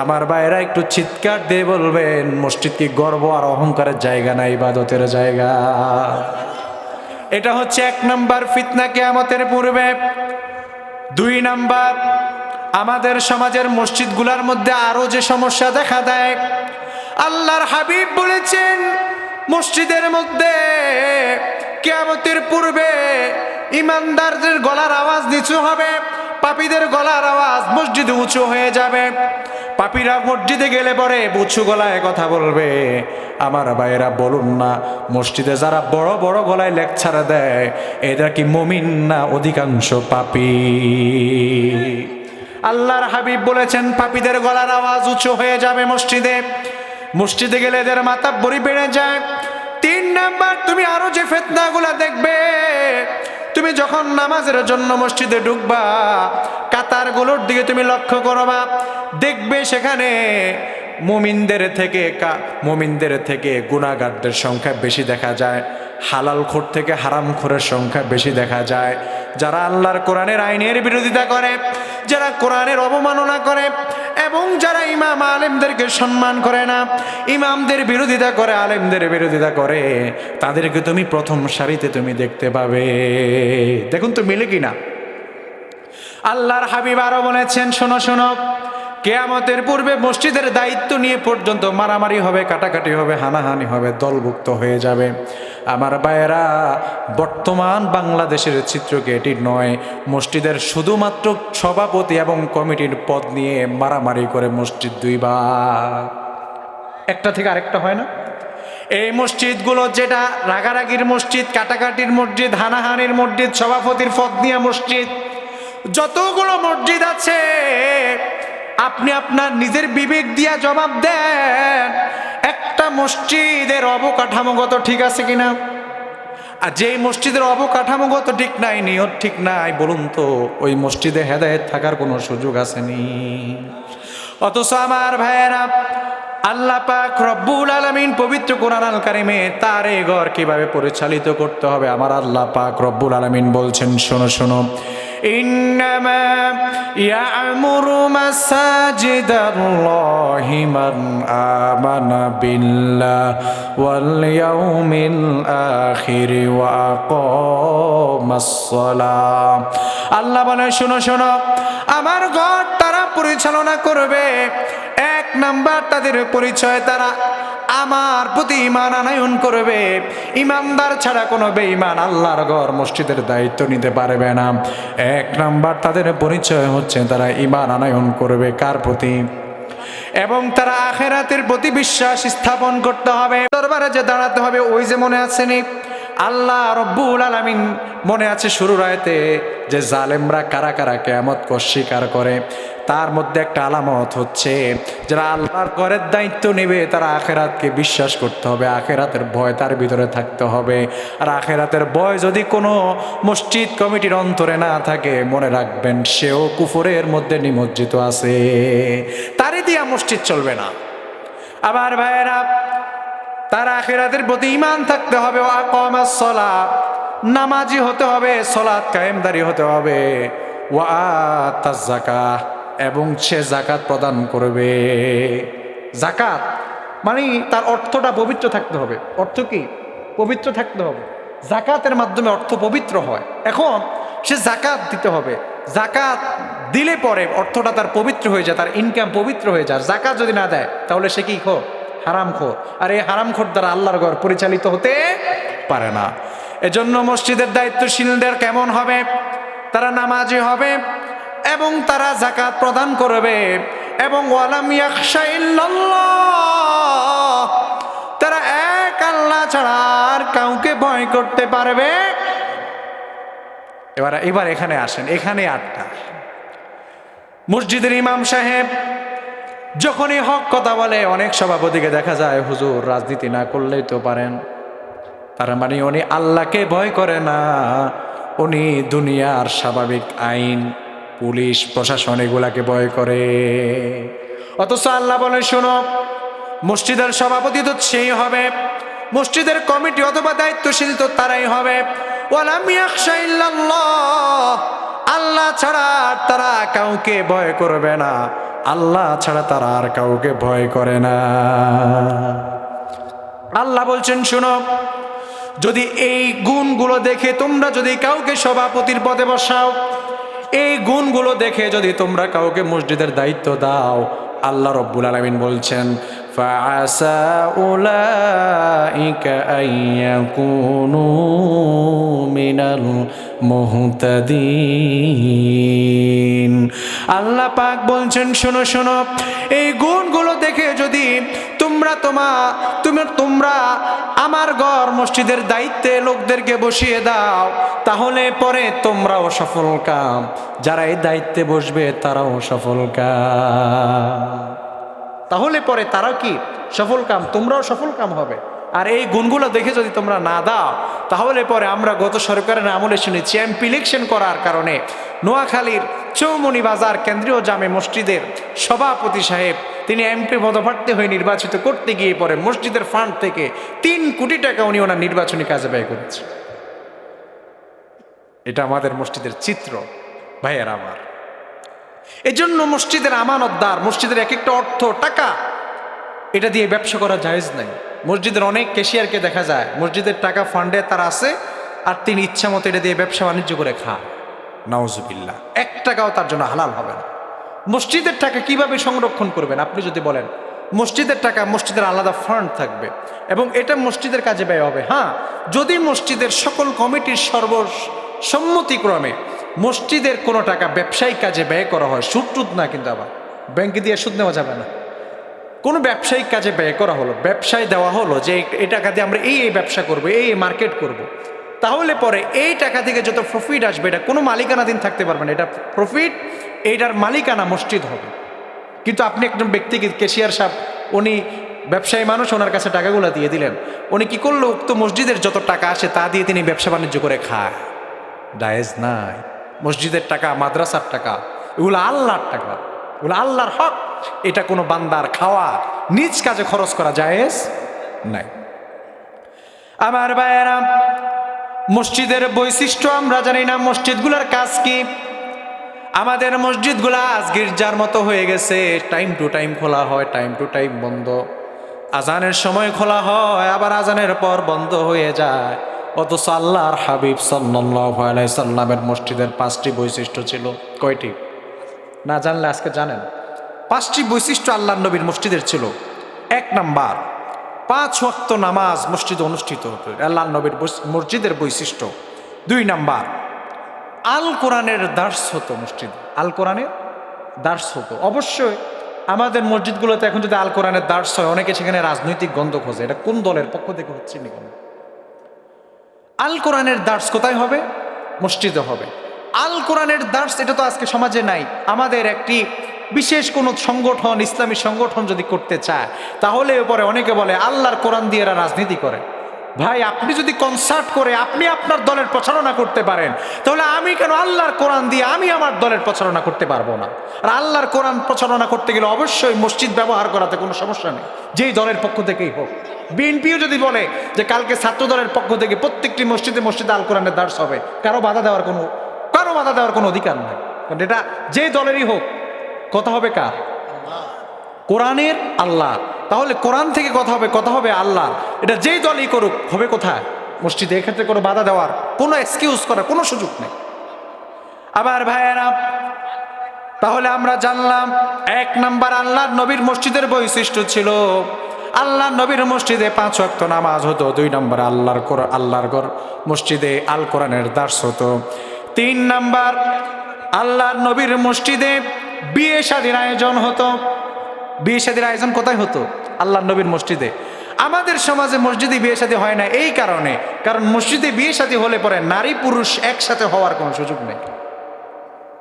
আমার ভাইয়েরা, একটু চিৎকার দিয়ে বলবেন, মসজিদ কি গর্ব আর অহংকারের জায়গা না ইবাদতের জায়গা? এটা হচ্ছে 1 নাম্বার ফিতনা কিয়ামতের পূর্বে। 2 নাম্বার, আমাদের সমাজের মসজিদগুলোর মধ্যে আরো যে সমস্যা দেখা দেয়, আল্লাহর হাবিব বলেছেন মসজিদের মধ্যে কিয়ামতের পূর্বে ইমানদারদের গলার আওয়াজ নিচু হবে, পাপীদের গলার আওয়াজ মসজিদে উঁচু হয়ে যাবে। পাপীরা মসজিদে গেলে পরে উঁচু গলায় কথা বলবে। আমার ভাইয়েরা বলুন না, মসজিদে যারা বড় বড় গলায় লেকচার দেয় এরা কি মুমিন না অধিকাংশ পাপী? আল্লাহর হাবিব বলেছেন পাপীদের গলার আওয়াজ উঁচু হয়ে যাবে মসজিদে। মসজিদে গেলে এদের মাতাব্বরি বেড়ে যায়। 3 নাম্বার, তুমি আরো যে ফিতনাগুলা দেখবে, তুমি যখন নামাজের জন্য মসজিদে ঢুকবা, কাতারগুলোর দিকে তুমি লক্ষ্য করবা, দেখবে সেখানে মুমিনদের থেকে গুনাহগারদের সংখ্যা বেশি দেখা যায়, হালাল খোর থেকে হারাম খোরের সংখ্যা বেশি দেখা যায়। যারা আল্লাহর কোরআনের আইনের বিরোধিতা করে, যারা কোরআনের অবমাননা করে, এবং যারা ইমাম আলেমদেরকে সম্মান করে না, ইমামদের বিরোধিতা করে, আলেমদের বিরোধিতা করে, তাদেরকে তুমি প্রথম সারিতে তুমি দেখতে পাবে। দেখুন তো মিলে কিনা। আল্লাহর হাবিব আরো বলেছেন, শোনো শোনো, কিয়ামতের পূর্বে মসজিদের দায়িত্ব নিয়ে পর্যন্ত মারামারি হবে, কাটাকাটি হবে, হানাহানি হবে, দলভুক্ত হয়ে যাবে। আমার ভাইয়েরা, বর্তমান বাংলাদেশের চিত্রকে এটি নয়। মসজিদের শুধুমাত্র সভাপতি এবং কমিটির পদ নিয়ে মারামারি করে মসজিদ 2 ভাগ, একটা থেকে আরেকটা হয় না। এই মসজিদগুলো যেটা রাগারাগির মসজিদ, কাটাকাটির মসজিদ, হানাহানির মসজিদ, সভাপতির পদ নিয়ে মসজিদ, যতগুলো মসজিদ আছে আপনি আপনার নিজের বিবেক দিয়া জবাব দেন, একটা মসজিদের অবকাঠামোগত ঠিক আছে কিনা? আর যে মসজিদের অবকাঠামোগত ঠিক নাই, নিয়ত ঠিক নাই, বলুন তো ওই মসজিদে হেদায়েত থাকার কোনো সুযোগ আসেনি। অথচ আমার ভাইয়েরা, আল্লাহ পাক রব্বুল আলামিন পবিত্র কোরআন আল কারিমে তার এই ঘর কিভাবে পরিচালিত করতে হবে আমার আল্লাহ পাক রব্বুল আলামিন বলছেন, শোনো শোনো, ইন্নামা ইয়া'মুরু মাসাজিদাল্লাহি মান আমানা বিল্লাহি ওয়াল ইয়াউমিল আখির ওয়া আকামাস সালাম। আল্লাহ বলে, শোনো শোনো, আমার ঘর তারা পরিচালনা করবে। 1 নাম্বার, তাদের পরিচয় তারা আমার প্রতি ঈমান আনয়ন করবে। ইমানদার ছাড়া কোনো বেঈমান আল্লাহর ঘর মসজিদের দায়িত্ব নিতে পারবে না। 1 নাম্বার, তাদের পরিচয় হচ্ছে তারা ঈমান আনয়ন করবে কার প্রতি? এবং তারা আখিরাতের প্রতি বিশ্বাস স্থাপন করতে হবে। দরবারে যে দাঁড়াতে হবে, ওই যে মনে আছে নি আল্লাহ রব্বুল আলামিন মনে আছে শুরুর আয়াতে যে জালেমরা কারা কারা কিয়ামতকে অস্বীকার করে, তার মধ্যে একটা আলামত হচ্ছে যারা আল্লাহর ঘরের দায়িত্ব নেবে তারা আখিরাতকে বিশ্বাস করতে হবে, আখিরাতের ভয় তার ভিতরে থাকতে হবে। আর আখিরাতের ভয় যদি কোনো মসজিদ কমিটির অন্তরে না থাকে, মনে রাখবেন সেও কুফরের মধ্যে নিমজ্জিত আছে, তারই দিয়া মসজিদ চলবে না। আবার ভাইয়েরা, তার আখিরাতের প্রতি ঈমান থাকতে হবে, ওয়া আকামাস সালাত, নামাজি হতে হবে, সালাত কায়েমদারি হতে হবে, ওয়া আতাজ যাকাত, এবং সে যাকাত প্রদান করবে। যাকাত মানে তার অর্থটা পবিত্র থাকতে হবে। অর্থ কি? পবিত্র থাকতে হবে। যাকাতের মাধ্যমে অর্থ পবিত্র হয়। এখন সে যাকাত দিতে হবে, যাকাত দিলে পরে অর্থটা তার পবিত্র হয়ে যায়, তার ইনকাম পবিত্র হয়ে যায়। যাকাত যদি না দেয় তাহলে সে কি খোর? হারামখোর। আর এই হারামখোর দ্বারা আল্লাহর ঘর পরিচালিত হতে পারে না। এজন্য মসজিদের দায়িত্বশীলদের কেমন হবে? তারা নামাজি হবে এবং তারা যাকাত প্রদান করবে, এবং ওয়ালাম ইয়াখশা ইল্লাল্লাহ, তারা এক আল্লাহ ছাড়া আর কাউকে ভয় করতে পারবে। এবার এখানে আসেন, এখানে 8টা মসজিদের ইমাম সাহেব যখনই হক কথা বলে, অনেক সভাপতিকে দেখা যায় হুজুর রাজনীতি না করলেই তো পারেন, তার মানে উনি আল্লাহকে ভয় করে না, উনি দুনিয়ার স্বাভাবিক আইন, পুলিশ, প্রশাসন এগুলাকে ভয় করে। অথচ আল্লাহ বলে, শোনো, মসজিদের সভাপতি তো সেই হবে, মসজিদের কমিটি অথবা দায়িত্বশীল তো তারাই হবে। ওয়ালাম ইয়াখশা ইল্লাল্লাহ, আল্লাহ ছাড়া তারা কাউকে ভয় করবে না, আল্লাহ ছাড়া তারা আর কাউকে ভয় করে না। আল্লাহ বলছেন, শোনো, যদি এই গুণগুলো দেখে তোমরা যদি কাউকে সভাপতির পদে বসাও, এই গুণগুলো দেখে যদি তোমরা কাউকে মসজিদের দায়িত্ব দাও, আল্লাহ রব্বুল আলামিন বলছেন ফাআসা উলাইকা আইয়াকুনু মিনাল মুহতাদিন। আল্লাহ পাক বলছেন শোনো শোনো, এই গুণগুলো দেখে যদি তোমরা আমার ঘর মসজিদের দায়িত্বে লোকদেরকে বসিয়ে দাও, তাহলে পরে তোমরাও সফল কাম, যারা এই দায়িত্বে বসবে তারাও সফল কাম, তাহলে পরে তারা কি সফল কাম, তোমরাও সফল কাম হবে। আর এই গুণগুলো দেখে যদি তোমরা না দাও, তাহলে পরে আমরা গত সরকারের আমলে শুনেছি এমপি ইলেকশন করার কারণে নোয়াখালীর চৌমনি বাজার কেন্দ্রীয় জামে মসজিদের সভাপতি সাহেব তিনি এমপি পদপ্রার্থী হয়ে নির্বাচিত করতে গিয়ে পরে মসজিদের ফান্ড থেকে 3 কোটি টাকা উনি ওনার নির্বাচনী কাজে ব্যয় করেছে। এটা আমাদের মসজিদের চিত্র ভাইয়ের আমার। এজন্য মসজিদের আমানতদার, মসজিদের এক একটা অর্থ টাকা, এটা দিয়ে ব্যবসা করা জায়েজ নাই। মসজিদের অনেক ক্যাশিয়ারকে দেখা যায় মসজিদের টাকা ফান্ডে তার আছে, আর তিনি ইচ্ছা মতো এটা দিয়ে ব্যবসা বাণিজ্য করে খায়। নাউজুবিল্লাহ, 1 টাকাও তার জন্য হালাল হবে না। মসজিদের টাকা কিভাবে সংরক্ষণ করবেন? আপনি যদি বলেন মসজিদের টাকা, মসজিদের আলাদা ফান্ড থাকবে এবং এটা মসজিদের কাজে ব্যয় হবে। হ্যাঁ, যদি মসজিদের সকল কমিটির সম্মতিক্রমে মসজিদের কোনো টাকা ব্যবসায়িক কাজে ব্যয় করা হয়, সুদ টুদ না, কিন্তু আবার ব্যাংকে দিয়ে সুদ নেওয়া যাবে না, কোনো ব্যবসায়িক কাজে ব্যয় করা হলো, ব্যবসায় দেওয়া হলো যে এই টাকা দিয়ে আমরা এই ব্যবসা করব, এই মার্কেট করব, তাহলে পরে এই টাকা থেকে যত প্রফিট আসবে এটা কোনো মালিকানাধীন থাকতে পারবে না, এটা প্রফিট, এইটার মালিকানা মসজিদ হবে। কিন্তু আপনি একজন ব্যক্তিকে, ক্যাশিয়ার সাহেব, উনি ব্যবসায়ী মানুষ, ওনার কাছে টাকাগুলো দিয়ে দিলেন, উনি কি করলো, উক্ত মসজিদের যত টাকা আসে তা দিয়ে তিনি ব্যবসা বাণিজ্য করে খায়, জায়েজ নাই। মসজিদের টাকা, মাদ্রাসার টাকা, এগুলো আল্লাহর টাকা, এগুলো আল্লাহর হক, এটা কোনো বান্দার খাওয়া নিজ কাজে খরচ করা জায়েজ নাই। আমার ভাইয়েরা, মসজিদের বৈশিষ্ট্য আমরা জানি না, মসজিদগুলোর কাজ কি? আমাদের মসজিদগুলো আজ গির্জার মতো হয়ে গেছে, টাইম টু টাইম খোলা হয়, টাইম টু টাইম বন্ধ, আজানের সময় খোলা হয়, আবার আজানের পর বন্ধ হয়ে যায়। অথচ আল্লাহর হাবিব সাল্লাল্লাহু আলাইহি সাল্লামের মসজিদের 5টি বৈশিষ্ট্য ছিল। কয়টি? না জানলে আজকে জানেন। 5টি বৈশিষ্ট্য আল্লাহর নবীর মসজিদের ছিল। 1 নাম্বার, 5 ওয়াক্ত নামাজ মসজিদে অনুষ্ঠিত হতো, আল্লাহর নবীর মসজিদের বৈশিষ্ট্য। 2 নাম্বার, আল কোরআনের দার্স হতো মসজিদে, আল কোরআনের দার্স হতো। অবশ্যই আমাদের মসজিদগুলোতে এখন যদি আল কোরআনের দার্স হয়, অনেকে সেখানে রাজনৈতিক গন্ধ খোঁজে, এটা কোন দলের পক্ষ থেকে হচ্ছে না কেন? আল কোরআনের দার্স কোথায় হবে? মসজিদে হবে। আল কোরআনের দার্স এটা তো আজকে সমাজে নাই। আমাদের একটি বিশেষ কোনো সংগঠন, ইসলামী সংগঠন যদি করতে চায়, তাহলে পরে অনেকে বলে আল্লাহর কোরআন দিয়ে এরা রাজনীতি করে। ভাই, আপনি যদি কনসার্ট করে আপনি আপনার দলের প্রচারণা করতে পারেন, তাহলে আমি কেন আল্লাহর কোরআন দিয়ে আমি আমার দলের প্রচারণা করতে পারবো না? আর আল্লাহর কোরআন প্রচারণা করতে গেলে অবশ্যই মসজিদ ব্যবহার করাতে কোনো সমস্যা নেই, যেই দলের পক্ষ থেকেই হোক। বিএনপিও যদি বলে যে কালকে ছাত্র দলের পক্ষ থেকে প্রত্যেকটি মসজিদে মসজিদে আল কোরআনের দার্স হবে, কারো বাধা দেওয়ার কোনো অধিকার নাই, কারণ এটা যেই দলেরই হোক, কথা হবে কার? কোরআনের, আল্লাহ। তাহলে কোরআন থেকে কথা হবে আল্লাহ। এটা যেই দলই করুক, হবে কোথায়? মসজিদে। এক্ষেত্রে কোনো বাধা দেওয়ার, কোনো এক্সকিউজ করার কোনো সুযোগ নেই। আবার ভাইয়েরা, তাহলে আমরা জানলাম 1 নাম্বার আল্লাহর নবীর মসজিদের বৈশিষ্ট্য ছিল আল্লাহর নবীর মসজিদে 5 ওয়াক্ত নামাজ হতো। 2 নাম্বার, আল্লাহর ঘর মসজিদে আল কোরআনের দার্স হতো। 3 নাম্বার, আল্লাহর নবীর মসজিদে বিয়ে শাদীর আয়োজন হতো। বিয়ে শাদীর আয়োজন কোথায় হতো? আল্লাহর নবীর মসজিদে। আমাদের সমাজে মসজিদে বিয়ে শাদী হয় না এই কারণে, কারণ মসজিদে বিয়ে শাদী হলে পরে নারী পুরুষ একসাথে হওয়ার কোনো সুযোগ নেই।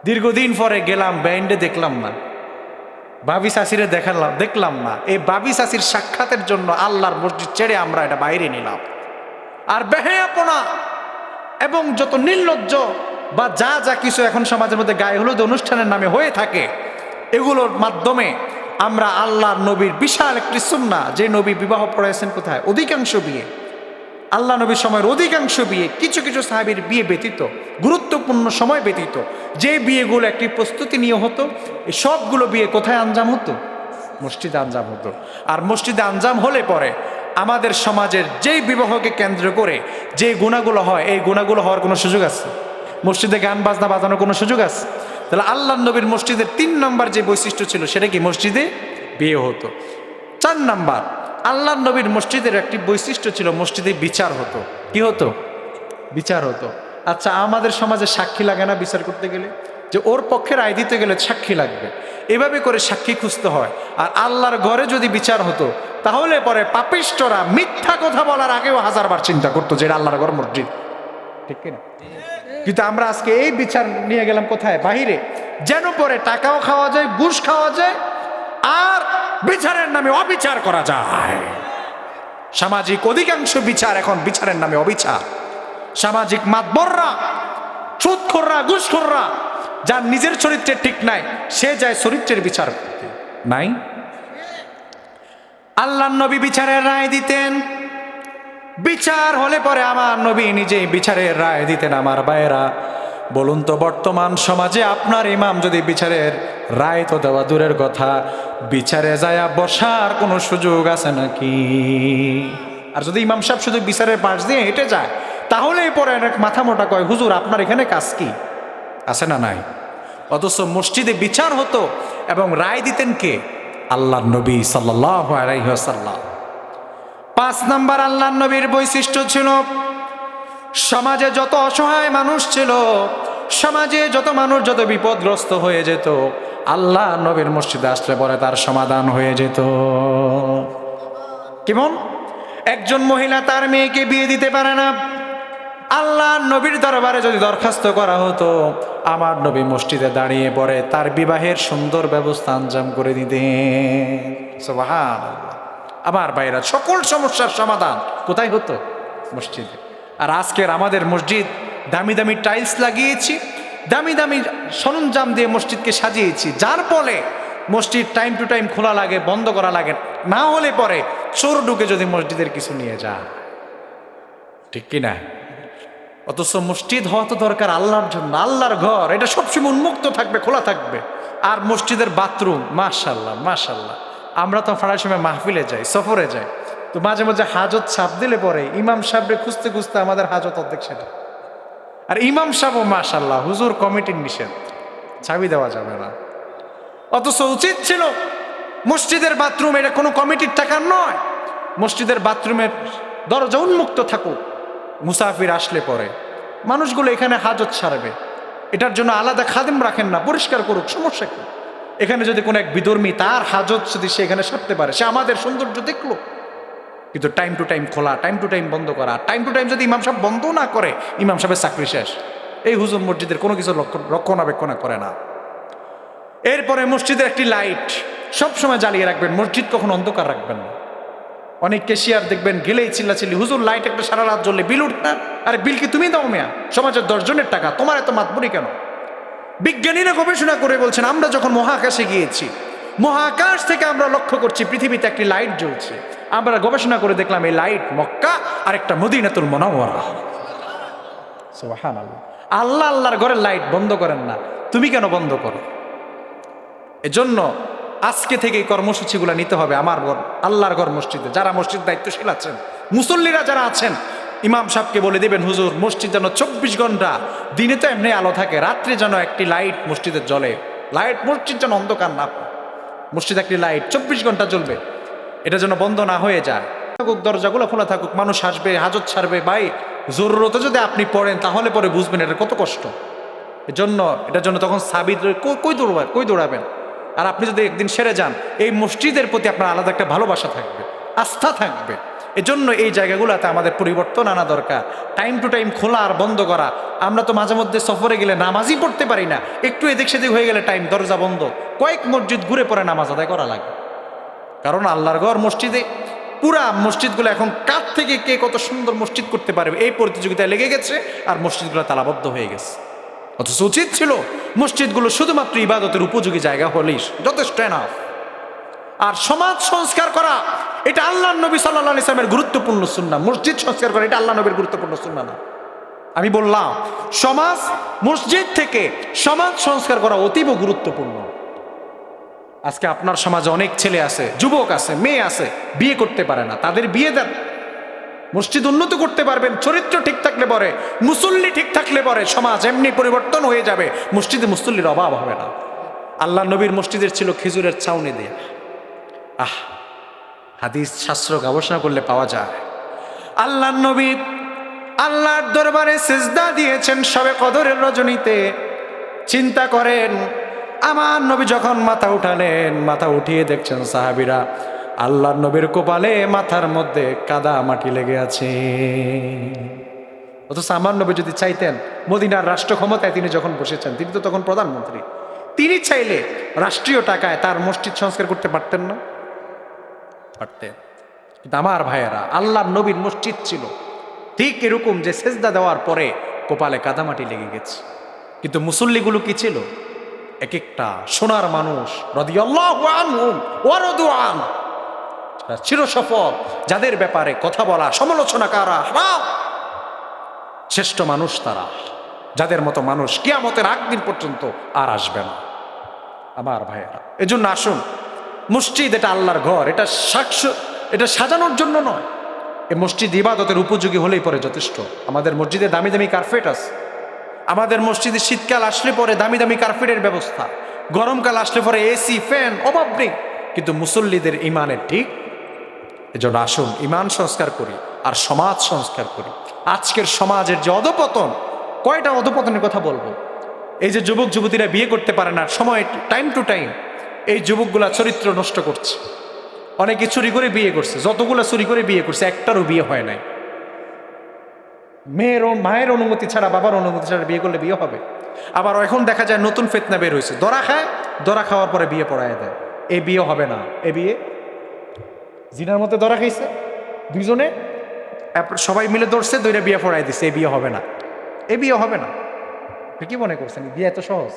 দীর্ঘদিন পরে গেলাম, ব্যান্ডে দেখলাম না, বাবি শাশিরে দেখলাম না। এই বাবি শাশির সাক্ষাতের জন্য আল্লাহর মসজিদ ছেড়ে আমরা এটা বাইরে নিলাম। আর বেহায়াপনা এবং যত নির্লজ্জ বা যা কিছু এখন সমাজের মধ্যে গায়ে হলুদ অনুষ্ঠানের নামে হয়ে থাকে, এগুলোর মাধ্যমে আমরা আল্লাহর নবীর বিশাল একটি সুন্নাহ, যে নবী বিবাহ পড়াইছেন কোথায়? অধিকাংশ বিয়ে, আল্লাহ নবীর সময়ের অধিকাংশ বিয়ে, কিছু কিছু সাহাবীর বিয়ে ব্যতীত, গুরুত্বপূর্ণ সময় ব্যতীত যে বিয়েগুলো একটি প্রস্তুতি নিয়ে হতো, এই সবগুলো বিয়ে কোথায় আঞ্জাম হতো? মসজিদে আঞ্জাম হতো। আর মসজিদে আঞ্জাম হলে পরে আমাদের সমাজের যেই বিবাহকে কেন্দ্র করে যে গুণাগুলো হয়, এই গুণাগুলো হওয়ার কোনো সুযোগ আছে? মসজিদে গান বাজনা বাজানোর কোনো সুযোগ আছে? তাহলে আল্লাহ নবীর মসজিদের 3 নম্বর যে বৈশিষ্ট্য ছিল সেটা কি? মসজিদে বিয়ে হতো। 4 নম্বর, আল্লাহ নবীর মসজিদের একটি বৈশিষ্ট্য ছিল মসজিদে বিচার হতো। কি হতো? বিচার হতো। আচ্ছা, আমাদের সমাজে সাক্ষী লাগে না বিচার করতে গেলে? যে ওর পক্ষে রায় দিতে গেলে সাক্ষী লাগবে, এভাবে করে সাক্ষী খুঁজতে হয়। আর আল্লাহর ঘরে যদি বিচার হতো তাহলে পরে পাপিষ্টরা মিথ্যা কথা বলার আগেও 1000বার চিন্তা করতো যে এটা আল্লাহর ঘর, মসজিদ, ঠিক কিনা? কিন্তু আমরা আজকে এই বিচার নিয়ে গেলাম কোথায়? বাহিরে, যেন পরে টাকাও খাওয়া যায়, ঘুষ খাওয়া যায়, আর বিচারের নামে অবিচার করা যায়। সামাজিক অধিকাংশ বিচার এখন বিচারের নামে অবিচার। সামাজিক মাতবররা, সুদখোররা, ঘুষখোররা, যার নিজের চরিত্রে ঠিক নাই, সে যায় চরিত্রের বিচার করতে। নাই? আল্লাহর নবী বিচারের রায় দিতেন। বিচার হলে পরে আমার নবী নিজেই বিচারের রায় দিতেন। আমার ভাইয়েরা, বলুন তো বর্তমান সমাজে আপনার ইমাম যদি বিচারের রায় তো দেওয়া দূরের কথা, বিচারে যায় বসার কোনো সুযোগ আছে নাকি? আর যদি ইমাম সাহেব শুধু বিচারের পাশ দিয়ে হেঁটে যায় তাহলেই পরে মাথা মোটা কয়, হুজুর আপনার এখানে কাজ কি? আছে না নাই? অথচ মসজিদে বিচার হতো এবং রায় দিতেন কে? আল্লাহর নবী সাল্লাল্লাহু আলাইহি ওয়াসাল্লাম। 5 নম্বর আল্লাহর নবীর বৈশিষ্ট্য ছিল, সমাজে যত অসহায় মানুষ ছিল, সমাজে যত মানুষ যত বিপদগ্রস্ত হয়ে যেত, আল্লাহ নবীর মসজিদে আসলে পরে তার সমাধান হয়ে যেত। কেমন? একজন মহিলা তার মেয়েকে বিয়ে দিতে পারে না, আল্লাহ নবীর দরবারে যদি দরখাস্ত করা হতো, আমার নবী মসজিদে দাঁড়িয়ে পড়ে তার বিবাহের সুন্দর ব্যবস্থা আঞ্জাম করে দিতেন। সুবহানাল্লাহ। আমার ভাইরা, সকল সমস্যার সমাধান কোথায় হতো? মসজিদে। আর আজকের আমাদের মসজিদ, দামি দামি টাইলস লাগিয়েছি, দামি দামি সরঞ্জাম দিয়ে মসজিদকে সাজিয়েছি, যার ফলে মসজিদ টাইম টু টাইম খোলা লাগে, বন্ধ করা লাগে, না হলে পরে চোর ঢুকে যদি মসজিদের কিছু নিয়ে যায়, ঠিক কিনা? অথচ মসজিদ হওয়া তো দরকার আল্লাহর জন্য, আল্লাহর ঘর, এটা সবসময় উন্মুক্ত থাকবে, খোলা থাকবে। আর মসজিদের বাথরুম, মাশাল্লাহ মাশাল্লাহ, আমরা তো ফাড়ার সময় মাহফিলে যাই, সফরে যাই, তো মাঝে মাঝে হাজত ছাপ দিলে পরে ইমাম সাহেবরে খুঁজতে খুঁজতে আমাদের হাজত অর্ধেক সেটা। আর ইমাম সাহেবও মাশাল্লাহ, হুজুর কমিটির নিষেধ, চাবি দেওয়া যাবে না। অথচ উচিত ছিল মসজিদের বাথরুম এটা কোনো কমিটির টাকার নয়, মসজিদের বাথরুমের দরজা উন্মুক্ত থাকুক, মুসাফির আসলে পরে মানুষগুলো এখানে হাজত ছাড়বে, এটার জন্য আলাদা খাদেম রাখেন না, পরিষ্কার করুক, সমস্যা কি? এখানে যদি কোনো এক বিধর্মী তার হাজত যদি সে এখানে সারতে পারে, সে আমাদের সৌন্দর্য দেখলো। কিন্তু টাইম টু টাইম খোলা, টাইম টু টাইম বন্ধ করা, টাইম টু টাইম যদি ইমাম সাহেব বন্ধ না করে, ইমাম সাহেবের চাকরি শেষ। এই হুজুর মসজিদের কোনো কিছু রক্ষণাবেক্ষণ করে না। এরপরে মসজিদের একটি লাইট সবসময় জ্বালিয়ে রাখবেন, মসজিদ কখনো অন্ধকার রাখবেন না। অনেক কেশিয়ার দেখবেন গেলেই চিল্লাচিল্লি, হুজুর লাইট একটা সারা রাত জ্বললে বিল উঠ না। আরে বিল কি তুমি দাও মেয়া? সমাজের 10 জনের টাকা, তোমার এত মাতবরি কেন? বিজ্ঞানীরা গবেষণা করে বলছেন, আমরা যখন মহাকাশে গিয়েছি, মহাকাশ থেকে আমরা লক্ষ্য করছি পৃথিবীতে একটি লাইট জ্বলছে। আমরা গবেষণা করে দেখলাম এই লাইট মক্কা আর একটা মদিনাতুল মুনাওয়ারা। সুবহানাল্লাহ। আল্লাহ আল্লাহর ঘরের লাইট বন্ধ করেন না, তুমি কেন বন্ধ করো? এজন্য আজকে থেকে এই কর্মসূচিগুলো নিতে হবে। আমার ঘর, আল্লাহর ঘর মসজিদে যারা মসজিদ দায়িত্বশীল আছেন, মুসল্লিরা যারা আছেন, ইমাম সাহেবকে বলে দেবেন, হুজুর মসজিদ যেন 24 ঘন্টা, দিনে তো এমনি আলো থাকে, রাত্রে যেন একটি লাইট মসজিদের জ্বলে, লাইট মসজিদ যেন অন্ধকার না, মসজিদ একটি লাইট 24 ঘন্টা জ্বলবে, এটা যেন বন্ধ না হয়ে যায়। থাকুক, দরজাগুলো খোলা থাকুক, মানুষ আসবে, হাজত ছাড়বে। ভাই, জরুরতে যদি আপনি পড়েন তাহলে পরে বুঝবেন এটা কত কষ্ট। এটার জন্য তখন সাবিত কই দৌড়াবেন? আর আপনি যদি একদিন সেরে যান, এই মসজিদের প্রতি আপনার আলাদা একটা ভালোবাসা থাকবে, আস্থা থাকবে। এজন্য এই জায়গাগুলোতে আমাদের পরিবর্তন আনা দরকার। টাইম টু টাইম খোলা আর বন্ধ করা। আমরা তো মাঝে মধ্যে সফরে গেলে নামাজই পড়তে পারি না, একটু এদিক সেদিক হয়ে গেলে টাইম, দরজা বন্ধ, কয়েক মসজিদ ঘুরে পরে নামাজ আদায় করা লাগে। কারণ আল্লাহর ঘর মসজিদে, পুরা মসজিদগুলো এখন কার থেকে কে কত সুন্দর মসজিদ করতে পারবে এই প্রতিযোগিতায় লেগে গেছে, আর মসজিদগুলো তালাবদ্ধ হয়ে গেছে। অথচ উচিত ছিল মসজিদগুলো শুধুমাত্র ইবাদতের উপযোগী জায়গা হলেই যথেষ্ট এনাফ। আর সমাজ সংস্কার করা, এটা আল্লাহর নবী সাল্লাল্লাহু আলাইহি ওয়াসাল্লামের গুরুত্বপূর্ণ সুন্নাহ। মসজিদ সংস্কার করা এটা আল্লাহর নবীর গুরুত্বপূর্ণ সুন্নাহ না। আমি বললাম মসজিদ থেকে সমাজ সংস্কার করা অতীব গুরুত্বপূর্ণ। আজকে আপনার সমাজে অনেক ছেলে আছে, যুবক আছে, মেয়ে আছে, বিয়ে করতে পারে না, তাদের বিয়ে দেন। মসজিদ উন্নত করতে পারবেন, চরিত্র ঠিক থাকলে পরে, মুসল্লি ঠিক থাকলে পরে সমাজ এমনি পরিবর্তন হয়ে যাবে, মসজিদে মুসল্লির অভাব হবে না। আল্লাহ নবীর মসজিদের ছিল খেজুরের ছাউনি দিয়ে। হাদিস শাস্ত্র গবেষণা করলে পাওয়া যায়। আল্লাহ নবী আল্লাহর দরবারে সিজদা দিয়েছেন সবে কদরের রজনীতে। চিন্তা করেন, আমার নবী যখন মাথা উঠালেন, মাথা উঠিয়ে দেখছেন সাহাবীরা আল্লাহ নবীর কপালে মাথার মধ্যে কাদা মাটি লেগে আছে। অথচ আমার নবী যদি চাইতেন, মদিনার রাষ্ট্র ক্ষমতায় তিনি যখন বসেছেন, তিনি তো তখন প্রধানমন্ত্রী, তিনি চাইলে রাষ্ট্রীয় টাকায় তার মসজিদ সংস্কার করতে পারতেন না? পারতেন। কিন্তু আমার ভাইয়েরা, আল্লাহ নবীর মসজিদ ছিল ঠিক এরকম যে সেজদা দেওয়ার পরে কপালে কাদামাটি লেগে গেছে। কিন্তু মুসল্লিগুলো কি ছিল? এক একটা সোনার মানুষ, রাদিয়াল্লাহু আনহুম ওয়া রাদু আন, চিরসফল, যাদের ব্যাপারে কথা বলা সমালোচনা করা হারাম, শ্রেষ্ঠ মানুষ তারা, যাদের মতো মানুষ কিয়ামতের আগ দিন পর্যন্ত আর আসবে না। আমার ভাইয়েরা, এজন্য আসুন, মসজিদ এটা আল্লাহর ঘর, এটা সাজানোর জন্য নয়। এই মসজিদ ইবাদতের উপযোগী হলেই পরে যথেষ্ট। আমাদের মসজিদে দামি দামি কার্পেট আছে, আমাদের মসজিদে শীতকাল আসলে পরে দামি দামি কার্পেটের ব্যবস্থা, গরমকাল আসলে পরে এসি ফ্যান, অভাব নেই। কিন্তু মুসল্লিদের ইমানের ঠিক। এজন্য আসুন ইমান সংস্কার করি আর সমাজ সংস্কার করি। আজকের সমাজের যে অধপতন, কয়টা অধপতনের কথা বলবো। এই যে যুবক যুবতীরা বিয়ে করতে পারে না, সময় টাইম টু টাইম এই যুবকগুলা চরিত্র নষ্ট করছে। অনেকে চুরি করে বিয়ে করছে, যতগুলা চুরি করে বিয়ে করছে একটারও বিয়ে হয় নাই। মায়ের অনুমতি ছাড়া, বাবার অনুমতি ছাড়া বিয়ে করলে বিয়ে হবে? আবার এখন দেখা যায় নতুন ফিতনা বের হয়েছে, দরা খায়, দরা খাওয়ার পরে বিয়ে পড়ায় দেয়। এই বিয়ে হবে না। এই বিয়ে জিনার মধ্যে দরা খাইছে দুইজনে, সবাই মিলে ধরছে, দুইটা বিয়ে পড়ায় দিচ্ছে। এই বিয়ে হবে না, এই বিয়ে হবে না। কি মনে করছেন বিয়ে এত সহজ?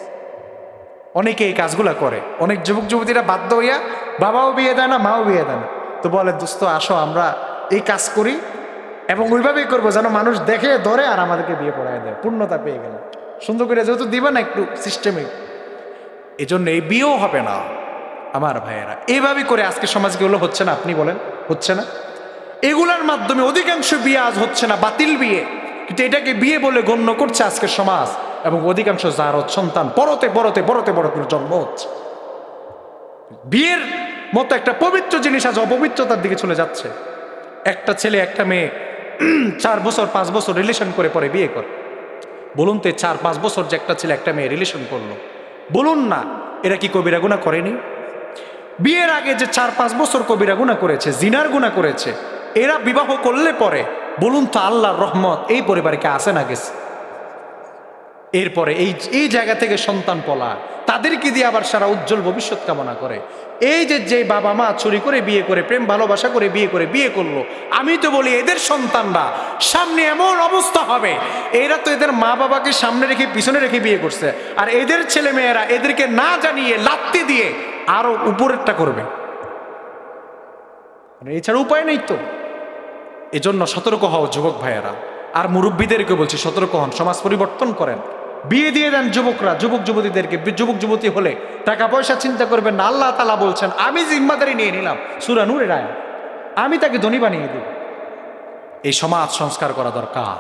অনেকে এই কাজগুলা করে। অনেক যুবক যুবতীরা বাধ্য হইয়া, বাবাও বিয়ে দেয় না, মাও বিয়ে দেয় না, তো বলে দোস্ত আসো আমরা এই কাজ করি এবং ওইভাবেই করবো যেন মানুষ দেখে ধরে আর আমাদেরকে বিয়ে পড়ায় দেয়। পূর্ণতা পেয়ে গেল। সুন্দর করে যেহেতু দিবা না একটু সিস্টেমে, এই জন্য এই বিয়েও হবে না। আমার ভাইয়েরা, এইভাবে করে আজকে সমাজকে হলো হচ্ছে না? আপনি বলেন হচ্ছে না? এগুলার মাধ্যমে অধিকাংশ বিয়ে আজ হচ্ছে না, বাতিল বিয়ে, কিন্তু এটাকে বিয়ে বলে গণ্য করছে আজকের সমাজ। এবং অধিকাংশ জারদ সন্তান পরতে পরতে পরতে পরতে জন্ম হচ্ছে। বিয়ের মতো একটা পবিত্র জিনিস আজ অপবিত্রতার দিকে চলে যাচ্ছে। একটা ছেলে একটা মেয়ে 4 বছর 5 বছর রিলেশন করে পরে বিয়ে করে। বলুন তো 4-5 বছর যে একটা ছেলে একটা মেয়ে রিলেশন করলো, বলুন না এরা কি কবিরা গুনাহ করেনি? বিয়ের আগে যে 4-5 বছর কবিরা গুনাহ করেছে, জিনার গুনাহ করেছে, এরা বিবাহ করলে পরে বলুন তো আল্লাহর রহমত এই পরিবারে কে আসে না গেছে? এরপরে এই জায়গা থেকে সন্তান পলা, তাদেরকে দিয়ে আবার সারা উজ্জ্বল ভবিষ্যৎ কামনা করে। এই যে বাবা মা চুরি করে বিয়ে করে, প্রেম ভালোবাসা করে বিয়ে করলো, আমি তো বলি এদের সন্তানরা সামনে এমন অবস্থা হবে, এরা তো এদের মা বাবাকে সামনে রেখে পিছনে রেখে বিয়ে করছে, আর এদের ছেলে মেয়েরা এদেরকে না জানিয়ে লাত্তি দিয়ে আরো উপরেরটা করবে। এছাড়া উপায় নেই তো। এজন্য সতর্ক হও যুবক ভাইয়েরা, আর মুরব্বীদেরকে বলছি সতর্ক হন, সমাজ পরিবর্তন করেন, বিয়ে দিয়ে দেন যুবকরা, যুবক যুবতীদেরকে। যুবক যুবতী হলে টাকা পয়সা চিন্তা করবেন না। আল্লাহ তাআলা বলছেন আমি জিম্মাদারি নিয়ে নিলাম, সূরা নূরের আয়াত, আমি তাকে ধনী বানিয়ে দেব। এই সমাজ সংস্কার করা দরকার।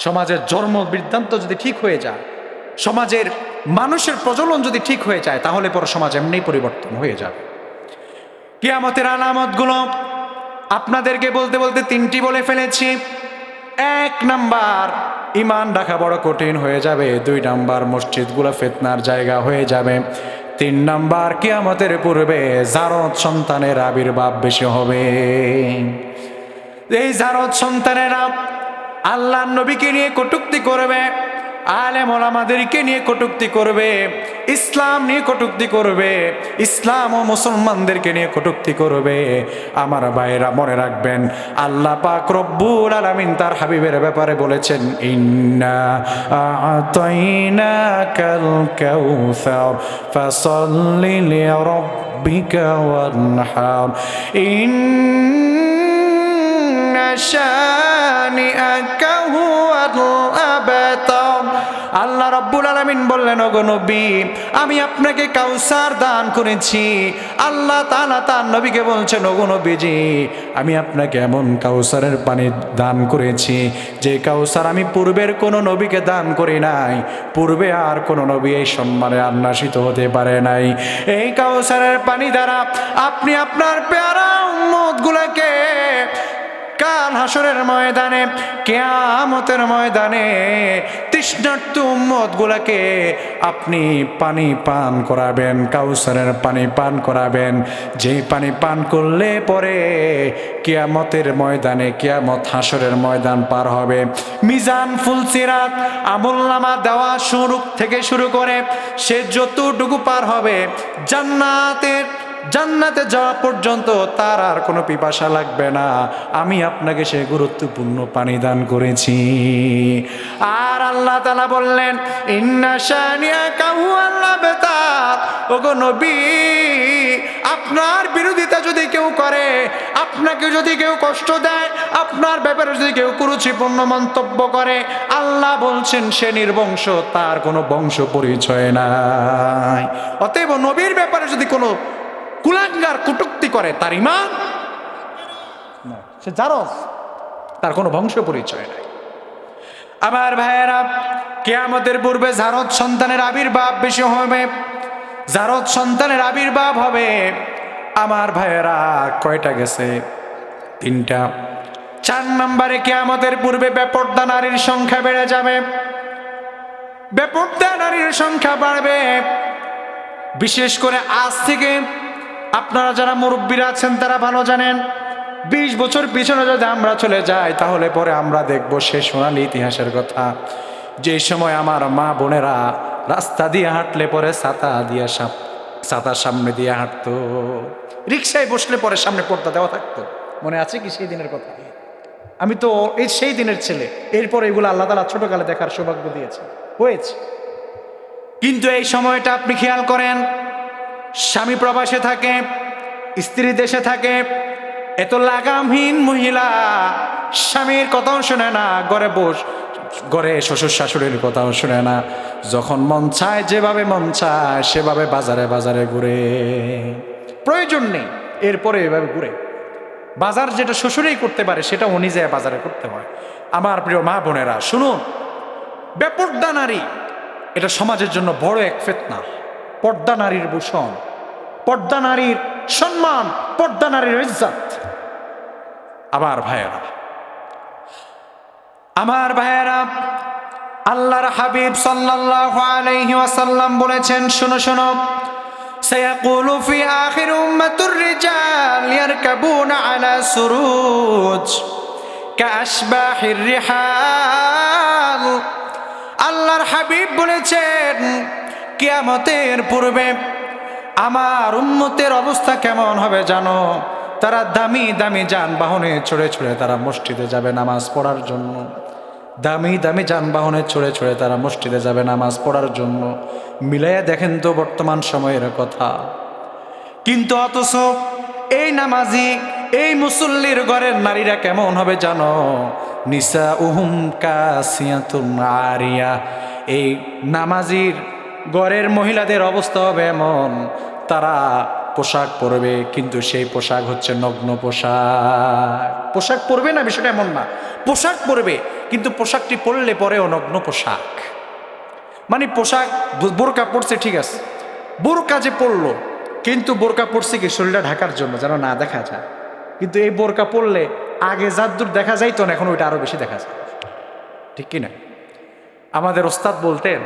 সমাজের জন্ম বৃত্তান্ত যদি ঠিক হয়ে যায়, সমাজের মানুষের প্রচলন যদি ঠিক হয়ে যায়, তাহলে পরে সমাজ এমনিই পরিবর্তন হয়ে যাবে। কিয়ামতের আলামতগুলো আপনাদেরকে বলতে বলতে 3টি বলে ফেলেছি। 1 নাম্বার, ইমান রাখা বড় কঠিন হয়ে যাবে। 2 নাম্বার, মসজিদগুলো ফিতনার জায়গা হয়ে যাবে। 3 নাম্বার, কিয়ামতের পূর্বে জারদ সন্তানের আবির্ভাব বেশি হবে। এই জারদ সন্তানেরা আল্লাহর নবীকে নিয়ে কটূক্তি করবে, আলেম ওলামাদেরকে নিয়ে কটূক্তি করবে, ইসলাম নিয়ে কটূক্তি করবে, ইসলাম ও মুসলমানদেরকে নিয়ে কটূক্তি করবে। আমার ভাইরা মনে রাখবেন, আল্লাহ পাক রব্বুল আলামিন তার হাবিবের ব্যাপারে বলেছেন ইন্না আ'তাইনাকাল কাউসার ফাসাল্লি লিরাব্বিকা ওয়ানহার ইন্না শানিআকা হুয়াল আবতার। আল্লাহ রাব্বুল আলামিন আলামিন বললেন, ওগো নবী, আমি আপনাকে কাউসার দান করেছি। আল্লাহ তাআলা তার নবীকে বলছেন, ওগো নবীজি, আমি আপনাকে এমন কাউসারের পানি দান করেছি যে কাউসার আমি পূর্বের কোনো নবীকে দান করি নাই, পূর্বে আর কোনো নবী এই সম্মানে আন্নাসিত হতে পারে নাই। এই কাউসারের পানি দ্বারা আপনি আপনার পেয়ারা উম্মতগুলোকে কাল হাসরের ময়দানে, কিয়ামতের ময়দানে তৃষ্ণার্ত উম্মতগুলোকে আপনি পানি পান করাবেন, কাউসারের পানি পান করাবেন, যে পানি পান করলে পরে কিয়ামতের ময়দানে, কিয়ামত হাসরের ময়দান পার হবে, মিজান ফুলসিরাত আমলনামা দেওয়া থেকে শুরু করে সে যতটুকু পার হবে, জান্নাতে যাওয়া পর্যন্ত তার আর কোনো পিপাসা লাগবে না। আমি আপনাকে সে গুরুত্বপূর্ণ পানি দান করেছি। আর আল্লাহ তাআলা বললেন, ইন্না শানিয়াকা হুয়াল আবতার, ওগো নবী, আপনার বিরোধিতা যদি কেউ করে, আপনাকে যদি কেউ কষ্ট দেয়, আপনার ব্যাপারে যদি কেউ কুরুচিপূর্ণ মন্তব্য করে, আল্লাহ বলছেন সে নির্বংশ, তার কোনো বংশ পরিচয় নাই। অতএব নবীর ব্যাপারে যদি কোনো কুলাঙ্গার কটূক্তি করে, তার ঈমান না, সে জারজ, তার কোনো বংশ পরিচয় নাই। আমার ভাইয়েরা, কিয়ামতের পূর্বে জারজ সন্তানের আবির্ভাব বেশি হবে, জারজ সন্তানের আবির্ভাব হবে। আমার ভাইয়েরা, কয়টা গেছে? 3টা। 4 নম্বরে কিয়ামতের পূর্বে বেপর্দা নারীর সংখ্যা বেড়ে যাবে, বেপর্দা নারীর সংখ্যা বাড়বে। বিশেষ করে আজ থেকে আপনারা যারা মুরব্বীরা আছেন তারা ভালো জানেন, 20 বছর পিছনে যদি আমরা চলে যাই, তাহলে পরে আমরা দেখবো সে সোনালী ইতিহাসের কথা, যে সময় আমার মা বোনেরা রাস্তা দিয়ে হাঁটলে পরে ছাতা সামনে দিয়ে হাঁটতো, রিক্সায় বসলে পরে সামনে পর্দা দেওয়া থাকতো। মনে আছে কি সেই দিনের কথা? আমি তো সেই দিনের ছেলে। এরপরে এগুলো আল্লাহ তাআলা ছোটকালে দেখার সৌভাগ্য হয়েছে। কিন্তু এই সময়টা আপনি খেয়াল করেন, স্বামী প্রবাসে থাকে, স্ত্রী দেশে থাকে, এত লাগামহীন মহিলা, স্বামীর কথাও শোনে না, ঘরে শ্বশুর শাশুড়ির কথাও শোনে না, যখন মন চায় যেভাবে মন চায় সেভাবে বাজারে ঘুরে, প্রয়োজন নেই এরপরে এভাবে ঘুরে। বাজার যেটা শ্বশুরেই করতে পারে সেটা উনি যায় বাজারে করতে হয়। আমার প্রিয় মা বোনেরা শুনুন, বেপর্দা নারী এটা সমাজের জন্য বড় এক ফিতনা। পর্দা নারীর ভূষণ, পর্দা নারীর সম্মান, পর্দা নারীর ইজ্জত। আমার ভাইয়েরা, আল্লাহর হাবিব সাল্লাল্লাহু আলাইহি ওয়াসাল্লাম বলেছেন, শোনো শোনো, সায়াকুলু ফি আখির উম্মাতুর রিজাল ইয়ারকাবুনা আলা সুরুজ কাআশবাহির রিহাল। আল্লাহর হাবিব বলেছেন, কিয়ামতের পূর্বে আমার উম্মতের অবস্থা কেমন হবে জানো? তারা দামি দামি যানবাহনে চড়ে তারা মসজিদে যাবে নামাজ পড়ার জন্য, দামি দামি যানবাহনে চড়ে তারা মসজিদে যাবে নামাজ পড়ার জন্য। মিলাইয়া দেখেন তো বর্তমান সময়ের কথা। কিন্তু অথচ এই নামাজি, এই মুসল্লির ঘরের নারীরা কেমন হবে জানো? নিসাউহুম কাসিয়াতুন আরিয়া। এই নামাজির ঘরের মহিলাদের অবস্থা হবে এমন, তারা পোশাক পরবে, কিন্তু সেই পোশাক হচ্ছে নগ্ন পোশাক পরবে না, বিষয়টা এমন না, পোশাক পরবে কিন্তু পোশাকটি পরলে পরেও নগ্ন পোশাক। মানে পোশাক, বোরকা পরছে ঠিক আছে, বোরকা যে পরলো, কিন্তু বোরকা পরছে কি শরীরটা ঢাকার জন্য, যেন না দেখা যায়। কিন্তু এই বোরকা পরলে আগে যাদূর দেখা যাইতো না, এখন ওইটা আরো বেশি দেখা যায়, ঠিক কিনা? আমাদের ওস্তাদ বলতেন,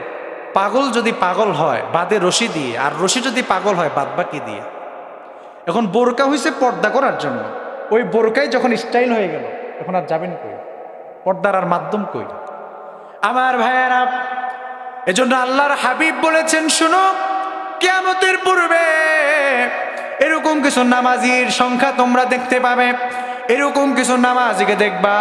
পাগল যদি পাগল হয় বাদে রশি দিয়ে, আর রশি যদি পাগল হয় বাদ বাকি দিয়ে। এখন বোরকা হয়েছে পর্দা করার জন্য, ওই বোরকাই যখন স্টাইল হয়ে গেল, এখন আর যাবেন কই? পর্দার আর মাধ্যম কই? আমার ভাইয়েরা, এজন্য আল্লাহর হাবিব বলেছেন, শুনো, কিয়ামতের পূর্বে এরকম কিছু নামাজির সংখ্যা তোমরা দেখতে পাবে, এরকম কিছু নামাজিকে দেখবা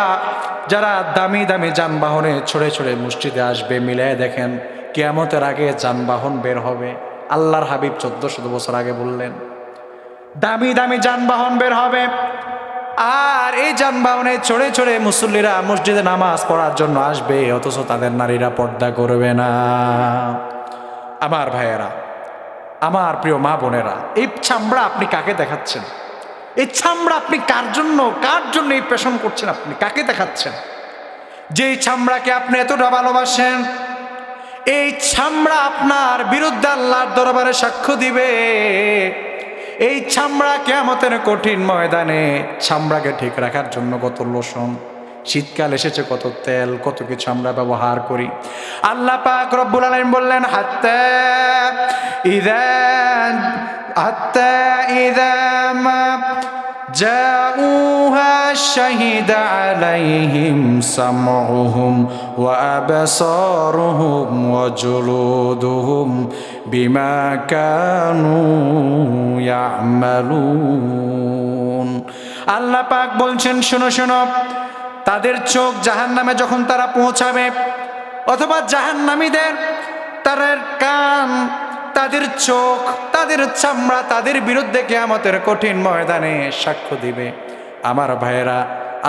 যারা দামি দামি যানবাহনে ছড়ে মসজিদে আসবে। মিলায় দেখেন, কিয়ামতের আগে যানবাহন বের হবে। আল্লাহর হাবিব 1400 বছর আগে বললেন, দামি দামি যানবাহন বের হবে, আর এই যানবাহনে চড়ে মুসল্লিরা মসজিদে নামাজ পড়ার জন্য আসবে, অথচ তাদের নারীরা পর্দা করবে না। আমার ভাইয়েরা, আমার প্রিয় মা বোনেরা, এই চামড়া আপনি কাকে দেখাচ্ছেন? এই চামড়া আপনি কার জন্য এই পেশন করছেন? আপনি কাকে দেখাচ্ছেন? যেই চামড়াকে আপনি এতটা ভালোবাসেন, এই চামড়া আপনার বিরুদ্ধে আল্লাহর দরবারে সাক্ষ্য দিবে। এই চামড়া কিয়ামতের কঠিন ময়দানে চামড়াকে ঠিক রাখার জন্য কত লোশন, শীতকাল এসেছে কত তেল, কত কিছু আমরা ব্যবহার করি। আল্লাহ পাক রব্বুল আলামিন বললেন, হাত্তা ইযা মা জাউহা শাহিদা আলাইহিম সামউহুম ওয়া আবসারুহুম ওয়া জুলুদুহুম বিমা কানু ইয়ামালুন। আল্লাহ পাক বলছেন, শোনো শোনো, তাদের চোখ জাহান্নামে যখন তারা পৌঁছাবে, অথবা জাহান্নামীদের তাদের কান, তাদের চোখ, তাদের চামড়া তাদের বিরুদ্ধে কিয়ামতের কঠিন ময়দানে সাক্ষ্য দিবে। আমার ভাইয়েরা,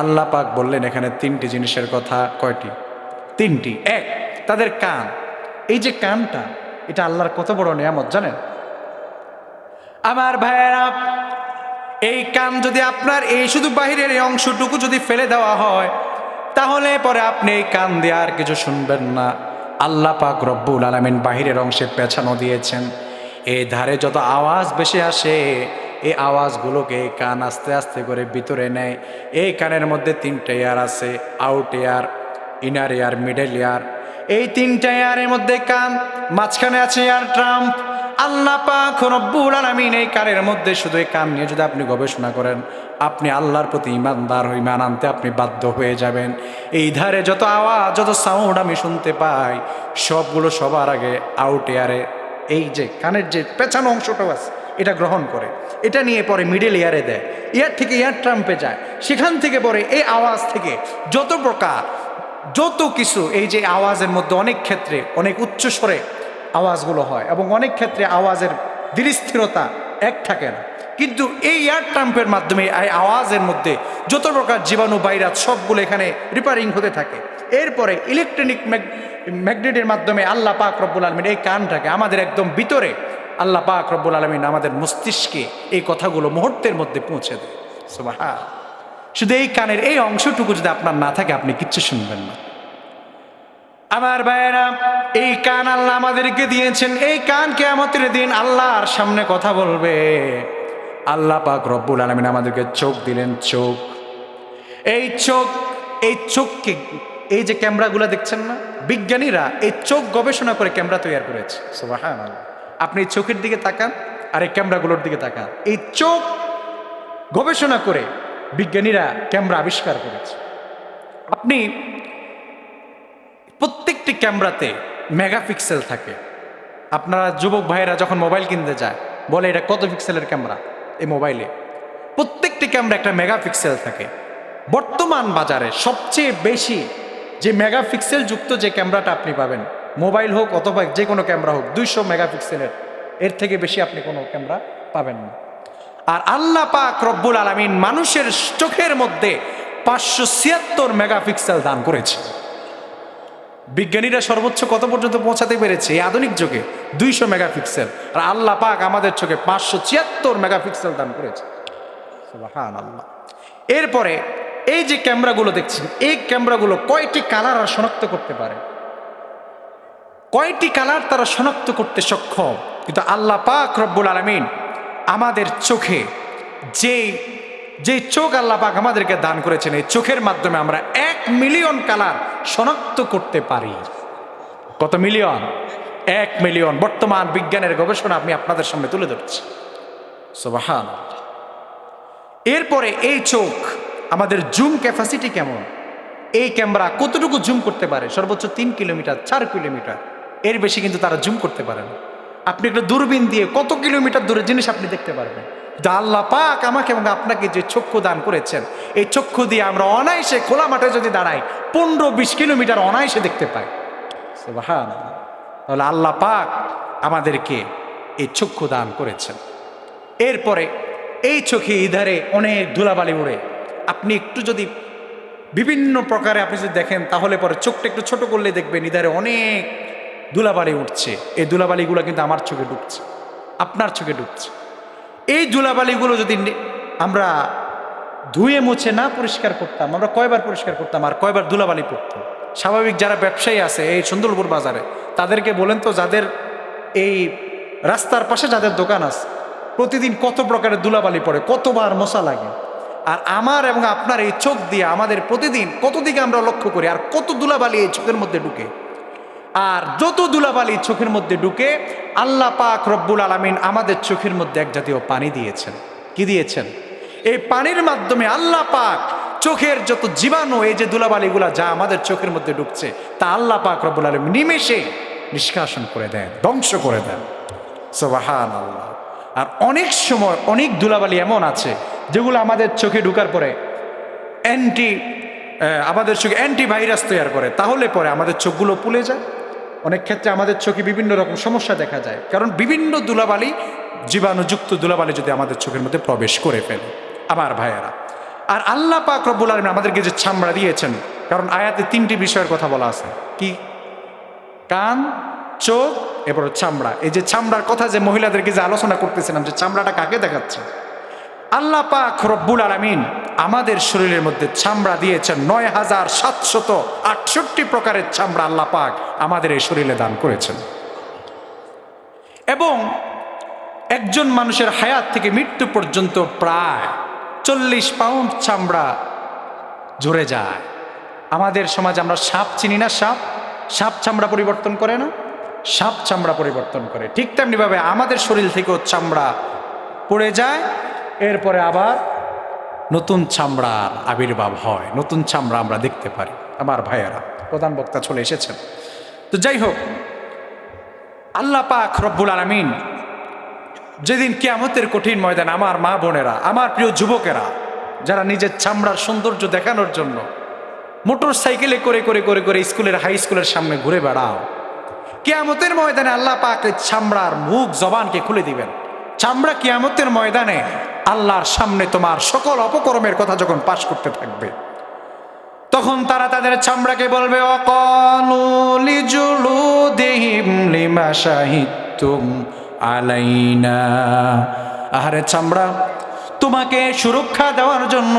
আল্লাহ পাক বললেন এখানে তিনটি জিনিসের কথা। কয়টি? তিনটি। এক, তাদের কান। এই যে কানটা, এটা আল্লাহর কত বড় নিয়ামত জানেন? আমার ভাইয়েরা, এই কান যদি আপনার এই শুধু বাহিরের এই অংশটুকু যদি ফেলে দেওয়া হয়, তাহলে পরে আপনি এই কান দিয়ে আর কিছু শুনবেন না। আল্লাহ পাক রব্বুল আলামিন বাহিরের অংশে পেছানো দিয়েছেন। এই ধারে যত আওয়াজ বেশি আসে, এই আওয়াজগুলোকে এই কান আস্তে আস্তে করে ভিতরে নেয়। এই কানের মধ্যে তিনটা এয়ার আছে, out air, inner air, middle air. এই তিনটা এয়ারের মধ্যে কান, মাঝখানে আছে এয়ার ট্রাম্প। আল্লাহ পাক রব্বুল আলামিন এই কানের মধ্যে, শুধু এই কান নিয়ে যদি আপনি গবেষণা করেন, আপনি আল্লাহর প্রতি ঈমান আনতে আপনি বাধ্য হয়ে যাবেন। এই ধারে যত আওয়াজ, যত সাউন্ড আমি শুনতে পাই, সবগুলো সবার আগে আউট এয়ারে, এই যে কানের যে পেছানো অংশটাও আছে, এটা গ্রহণ করে। এটা নিয়ে পরে মিডল এয়ারে দেয়, এয়ার থেকে এয়ার ট্রাম্পে যায়। সেখান থেকে পরে এই আওয়াজ থেকে যত প্রকার, যত কিছু, এই যে আওয়াজের মধ্যে অনেক ক্ষেত্রে অনেক উচ্চ স্বরে আওয়াজগুলো হয়, এবং অনেক ক্ষেত্রে আওয়াজের ধীরস্থিরতা এক থাকে না। কিন্তু এই এয়ার ট্রাম্পের মাধ্যমে এই আওয়াজের মধ্যে যত প্রকার জীবাণু, ভাইরাস, সবগুলো এখানে রিপেয়ারিং হতে থাকে। এরপরে ইলেকট্রনিক ম্যাগনেটের মাধ্যমে আল্লাহ পাক রব্বুল আলামিন এই কানটাকে আমাদের একদম ভিতরে, আল্লাহ পাক রব্বুল আলামিন আমাদের মস্তিষ্কে এই কথাগুলো মুহূর্তের মধ্যে পৌঁছে দেয়। সুবহান। শুধু এই কানের এই অংশটুকু যদি আপনার না থাকে, আপনি কিচ্ছু শুনবেন না। আমার ভাইয়েরা, এই কান আল্লাহ আমাদেরকে দিয়েছেন। এই কান কিয়ামতের দিন আল্লাহর সামনে কথা বলবে। আল্লাহ পাক রব্বুল আলামিন আমাদেরকে চোখ দিলেন। চোখ, এই চোখকে, এই যে ক্যামেরাগুলো দেখছেন না, বিজ্ঞানীরা এই চোখ গবেষণা করে ক্যামেরা তৈরি করেছে। সুবহানাল্লাহ। আপনি এই চোখের দিকে তাকান আর এই ক্যামেরাগুলোর দিকে তাকান। এই চোখ গবেষণা করে বিজ্ঞানীরা ক্যামেরা আবিষ্কার করেছে। আপনি প্রত্যেকটি ক্যামেরাতে মেগাপিক্সেল থাকে। আপনারা যুবক ভাইয়েরা যখন মোবাইল কিনতে যায়, বলে এটা কত পিক্সেলের ক্যামেরা? এই মোবাইলে প্রত্যেকটি ক্যামেরা একটা মেগাপিক্সেল থাকে। বর্তমান বাজারে সবচেয়ে বেশি যে মেগাপিক্সেল যুক্ত যে ক্যামেরাটা আপনি পাবেন, মোবাইল হোক অথবা যে কোনো ক্যামেরা হোক, 200 মেগাপিক্সেলের, এর থেকে বেশি আপনি কোনো ক্যামেরা পাবেন না। আর আল্লাহ পাক রব্বুল আলামিন মানুষের চোখের মধ্যে 576 মেগাপিক্সেল দান করেছে। বিজ্ঞানীরা সর্বোচ্চ কত পর্যন্ত পৌঁছাতে পেরেছে এই আধুনিক যুগে? 200 মেগাপিক্সেল। আর আল্লাহ পাক আমাদের চোখে 576 মেগাপিক্সেল দান করেছে। সুবহানাল্লাহ। এরপরে এই যে ক্যামেরাগুলো দেখছেন, এই ক্যামেরাগুলো কয়টি কালার আর শনাক্ত করতে পারে? কয়টি কালার তারা শনাক্ত করতে সক্ষম। কিন্তু আল্লাহ পাক রব্বুল আলামিন আমাদের চোখে যে চোখ আল্লাহ পাক আমাদেরকে দান করেছেন, এই চোখের মাধ্যমে আমরা 1 মিলিয়ন কালার শনাক্ত করতে পারি। কত মিলিয়ন? 1 মিলিয়ন। বর্তমান বিজ্ঞানের গবেষণা আমি আপনাদের সামনে তুলে ধরছি। সুবহানাল্লাহ। এরপরে এই চোখ, আমাদের জুম ক্যাপাসিটি কেমন? এই ক্যামেরা কতটুকু জুম করতে পারে? সর্বোচ্চ 3 কিলোমিটার, 4 কিলোমিটার, এর বেশি কিন্তু তারা জুম করতে পারে না। আপনি একটা দূরবীন দিয়ে কত কিলোমিটার দূরের জিনিস আপনি দেখতে পারবেন। আল্লাহ পাক আমাকে এবং আপনাকে যে চক্ষু দান করেছেন, এই চক্ষু দিয়ে আমরা অনায়াসে খোলা মাঠে যদি দাঁড়াই 15-20 কিলোমিটার অনায়াসে দেখতে পাই। সুবহানাল্লাহ। তাহলে আল্লাহ পাক আমাদেরকে এই চক্ষু দান করেছেন। এরপরে এই চোখে ইধারে অনেক ধুলাবালি উড়ে। আপনি একটু যদি বিভিন্ন প্রকারে আপনি যদি দেখেন, তাহলে পরে চোখটা একটু ছোট করলে দেখবেন ইধারে অনেক ধুলাবালি উঠছে, এই ধুলাবালিগুলো কিন্তু আমার চোখে ঢুকছে, আপনার চোখে ঢুকছে। এই ধুলাবালিগুলো যদি আমরা ধুয়ে মুছে না পরিষ্কার করতাম, আমরা কয়বার পরিষ্কার করতাম আর কয়বার ধুলাবালি পড়তাম? স্বাভাবিক যারা ব্যবসায়ী আছে এই সুন্দরপুর বাজারে, তাদেরকে বলেন তো, যাদের এই রাস্তার পাশে যাদের দোকান আছে, প্রতিদিন কত প্রকারের ধুলাবালি পড়ে, কতবার মশা লাগে। আর আমার এবং আপনার এই চোখ দিয়ে আমাদের প্রতিদিন কত দিকে আমরা লক্ষ্য করি, আর কত ধুলাবালি এই চোখের মধ্যে ঢুকে। আর যত ধুলাবালি চোখের মধ্যে ঢুকে, আল্লাহ পাক রব্বুল আলামিন আমাদের চোখের মধ্যে এক জাতীয় পানি দিয়েছেন। কি দিয়েছেন? এই পানির মাধ্যমে আল্লাহ পাক চোখের যত জীবাণু, এই যে ধুলাবালিগুলা যা আমাদের চোখের মধ্যে ঢুকছে, তা আল্লাহ পাক রব্বুল আলামিন নিমেষে নিষ্কাশন করে দেন, ধ্বংস করে দেন। সুবহানাল্লাহ। আর অনেক সময় অনেক ধুলাবালি এমন আছে যেগুলো আমাদের চোখে ঢুকার পরে আমাদের চোখে অ্যান্টিভাইরাস তৈরি করে, তাহলে পরে আমাদের চোখগুলো ফুলে যায়। অনেক ক্ষেত্রে আমাদের চোখে বিভিন্ন রকম সমস্যা দেখা যায়, কারণ বিভিন্ন ধুলাবালি, জীবাণুযুক্ত ধুলাবালি যদি আমাদের চোখের মধ্যে প্রবেশ করে ফেলে। আমার ভাইয়েরা, আর আল্লাহ পাক রব্বুল আলামিন আমাদেরকে যে চামড়া দিয়েছেন, কারণ আয়াতে 3টি বিষয়ের কথা বলা আছে। কি? কান, চোখ, এরপর চামড়া। এই যে চামড়ার কথা যে মহিলাদেরকে যে আলোচনা করতেছিলাম, যে চামড়াটা কাকে দেখাচ্ছে, আল্লাহ পাক রব্বুল আলামিন আমাদের শরীরের মধ্যে চামড়া দিয়েছেন ৯,৭৬৮ প্রকারের চামড়া আল্লাহ পাক আমাদের এই শরীরে দান করেছেন। এবং একজন মানুষের হায়াত থেকে মৃত্যু পর্যন্ত প্রায় 40 পাউন্ড চামড়া ঝরে যায়। আমাদের সমাজে আমরা সাপ চিনি না, সাপ চামড়া পরিবর্তন করে না? সাপ চামড়া পরিবর্তন করে। ঠিক তেমনিভাবে আমাদের শরীর থেকেও চামড়া পড়ে যায়, এরপরে আবার নতুন চামড়ার আবির্ভাব হয়, নতুন চামড়া আমরা দেখতে পারি। আমার ভাইয়েরা, প্রধান বক্তা চলে এসেছেন। তো যাই হোক, আল্লাহ পাক রব্বুল আলামিন যেদিন কিয়ামতের কঠিন ময়দান, আমার মা বোনেরা, আমার প্রিয় যুবকেরা, যারা নিজের চামড়ার সৌন্দর্য দেখানোর জন্য মোটর সাইকেলে করে করে করে করে স্কুলের, হাই স্কুলের সামনে ঘুরে বেড়াও, কিয়ামতের ময়দানে আল্লাহ পাক চামড়ার মুখ জবানকে খুলে দিবেন। চামড়া কিয়ামতের ময়দানে আল্লাহর সামনে তোমার সকল অপকর্মের কথা যখন পাশ করতে থাকবে, তখন তারা তাদের চামড়াকে বলবে, অকালু লিজুলুদিহিম লিমা শাহিদতুম আলাইনা। আহারে চামড়া, তোমাকে সুরক্ষা দেওয়ার জন্য,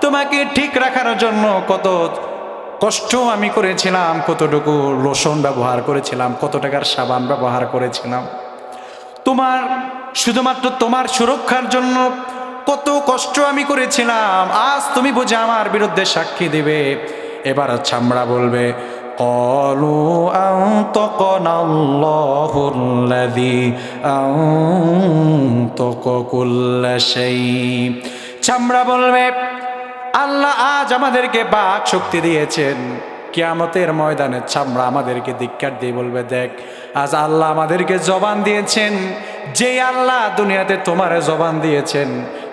তোমাকে ঠিক রাখার জন্য কত কষ্ট আমি করেছিলাম, কতটুকু লোশন ব্যবহার করেছিলাম, কত টাকার সাবান ব্যবহার করেছিলাম, তোমার শুধুমাত্র তোমার সুরক্ষার জন্য কত কষ্ট আমি করেছিলাম। আজ তুমি বুঝে আমার বিরুদ্ধে সাক্ষী দিবে। এবার চামড়া বলবে, ক্বালু আনতাকানাল্লাহুল্লাযী আনতাকা কুল্লা শাই। চামড়া বলবে, আল্লাহ আজ আমাদেরকে বাক শক্তি দিয়েছেন। কিয়ামতের ময়দানে চামড়া আমাদেরকে ধিক্কার দিয়ে বলবে, দেখ, আজ আল্লাহ আমাদেরকে জবান দিয়েছেন, যে আল্লাহ দুনিয়াতে তোমার জবান দিয়েছেন,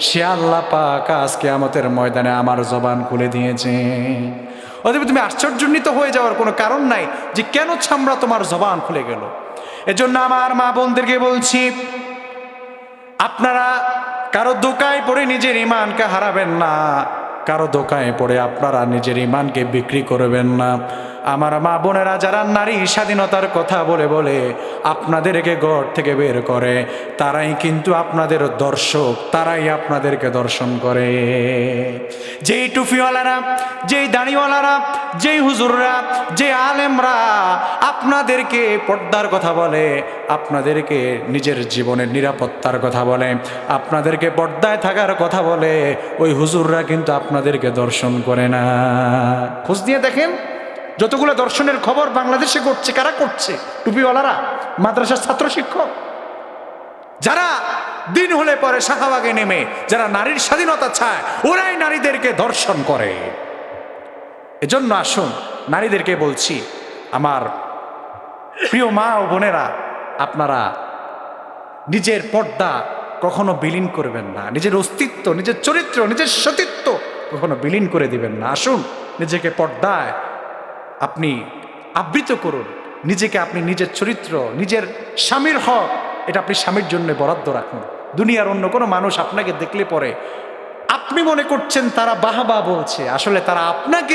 সে আল্লাহ পাক আজ কিয়ামতের ময়দানে আমার জবান খুলে দিয়েছে। অতএব তুমি আশ্চর্যান্বিত হয়ে যাওয়ার কোনো কারণ নাই যে কেন চামড়া তোমার জবান খুলে গেল। এজন্য আমার মা বোনদেরকে বলছি, আপনারা কারো ধোঁকায় পড়ে নিজের ঈমানকে হারাবেন না, কারো ধোঁকায় পড়ে আপনারা নিজের ঈমানকে বিক্রি করবেন না। আমার মা বোনেরা যারা নারী স্বাধীনতার কথা বলে বলে আপনাদেরকে ঘর থেকে বের করে, তারাই কিন্তু আপনাদের দর্শক, তারাই আপনাদেরকে দর্শন করে। যেই টুপিওয়ালারা, যেই দাড়িওয়ালারা, যেই হুজুররা, যে আলেমরা আপনাদেরকে পর্দার কথা বলে, আপনাদেরকে নিজের জীবনের নিরাপত্তার কথা বলে, আপনাদেরকে পর্দায় থাকার কথা বলে, ওই হুজুররা কিন্তু আপনাদেরকে দর্শন করে না। খোঁজ দিয়ে দেখেন, যতগুলো দর্শনের খবর বাংলাদেশে করছে, কারা করছে? টুপিওয়ালারা, মাদ্রাসার ছাত্র শিক্ষক, যারা দিন হলে পরে শাহবাগে নেমে যারা নারীর স্বাধীনতা চায়, ওরাই নারীদেরকে ধর্ষণ করে। এজন্য আসুন, নারীদেরকে বলছি, আমার প্রিয় মা ও বোনেরা, আপনারা নিজের পর্দা কখনো বিলীন করবেন না, নিজের অস্তিত্ব, নিজের চরিত্র, নিজের সতীত্ব কখনো বিলীন করে দিবেন না। আসুন, নিজেকে পর্দায় আপনি আবৃত করুন, নিজেকে আপনি নিজের চরিত্র, নিজের স্বামীর হক, এটা আপনি স্বামীর জন্য বরাদ্দ রাখুন। দুনিয়ার অন্য কোনো মানুষ আপনাকে দেখলে পরে আপনি মনে করছেন তারা বাহবা বলছে, আসলে তারা আপনাকে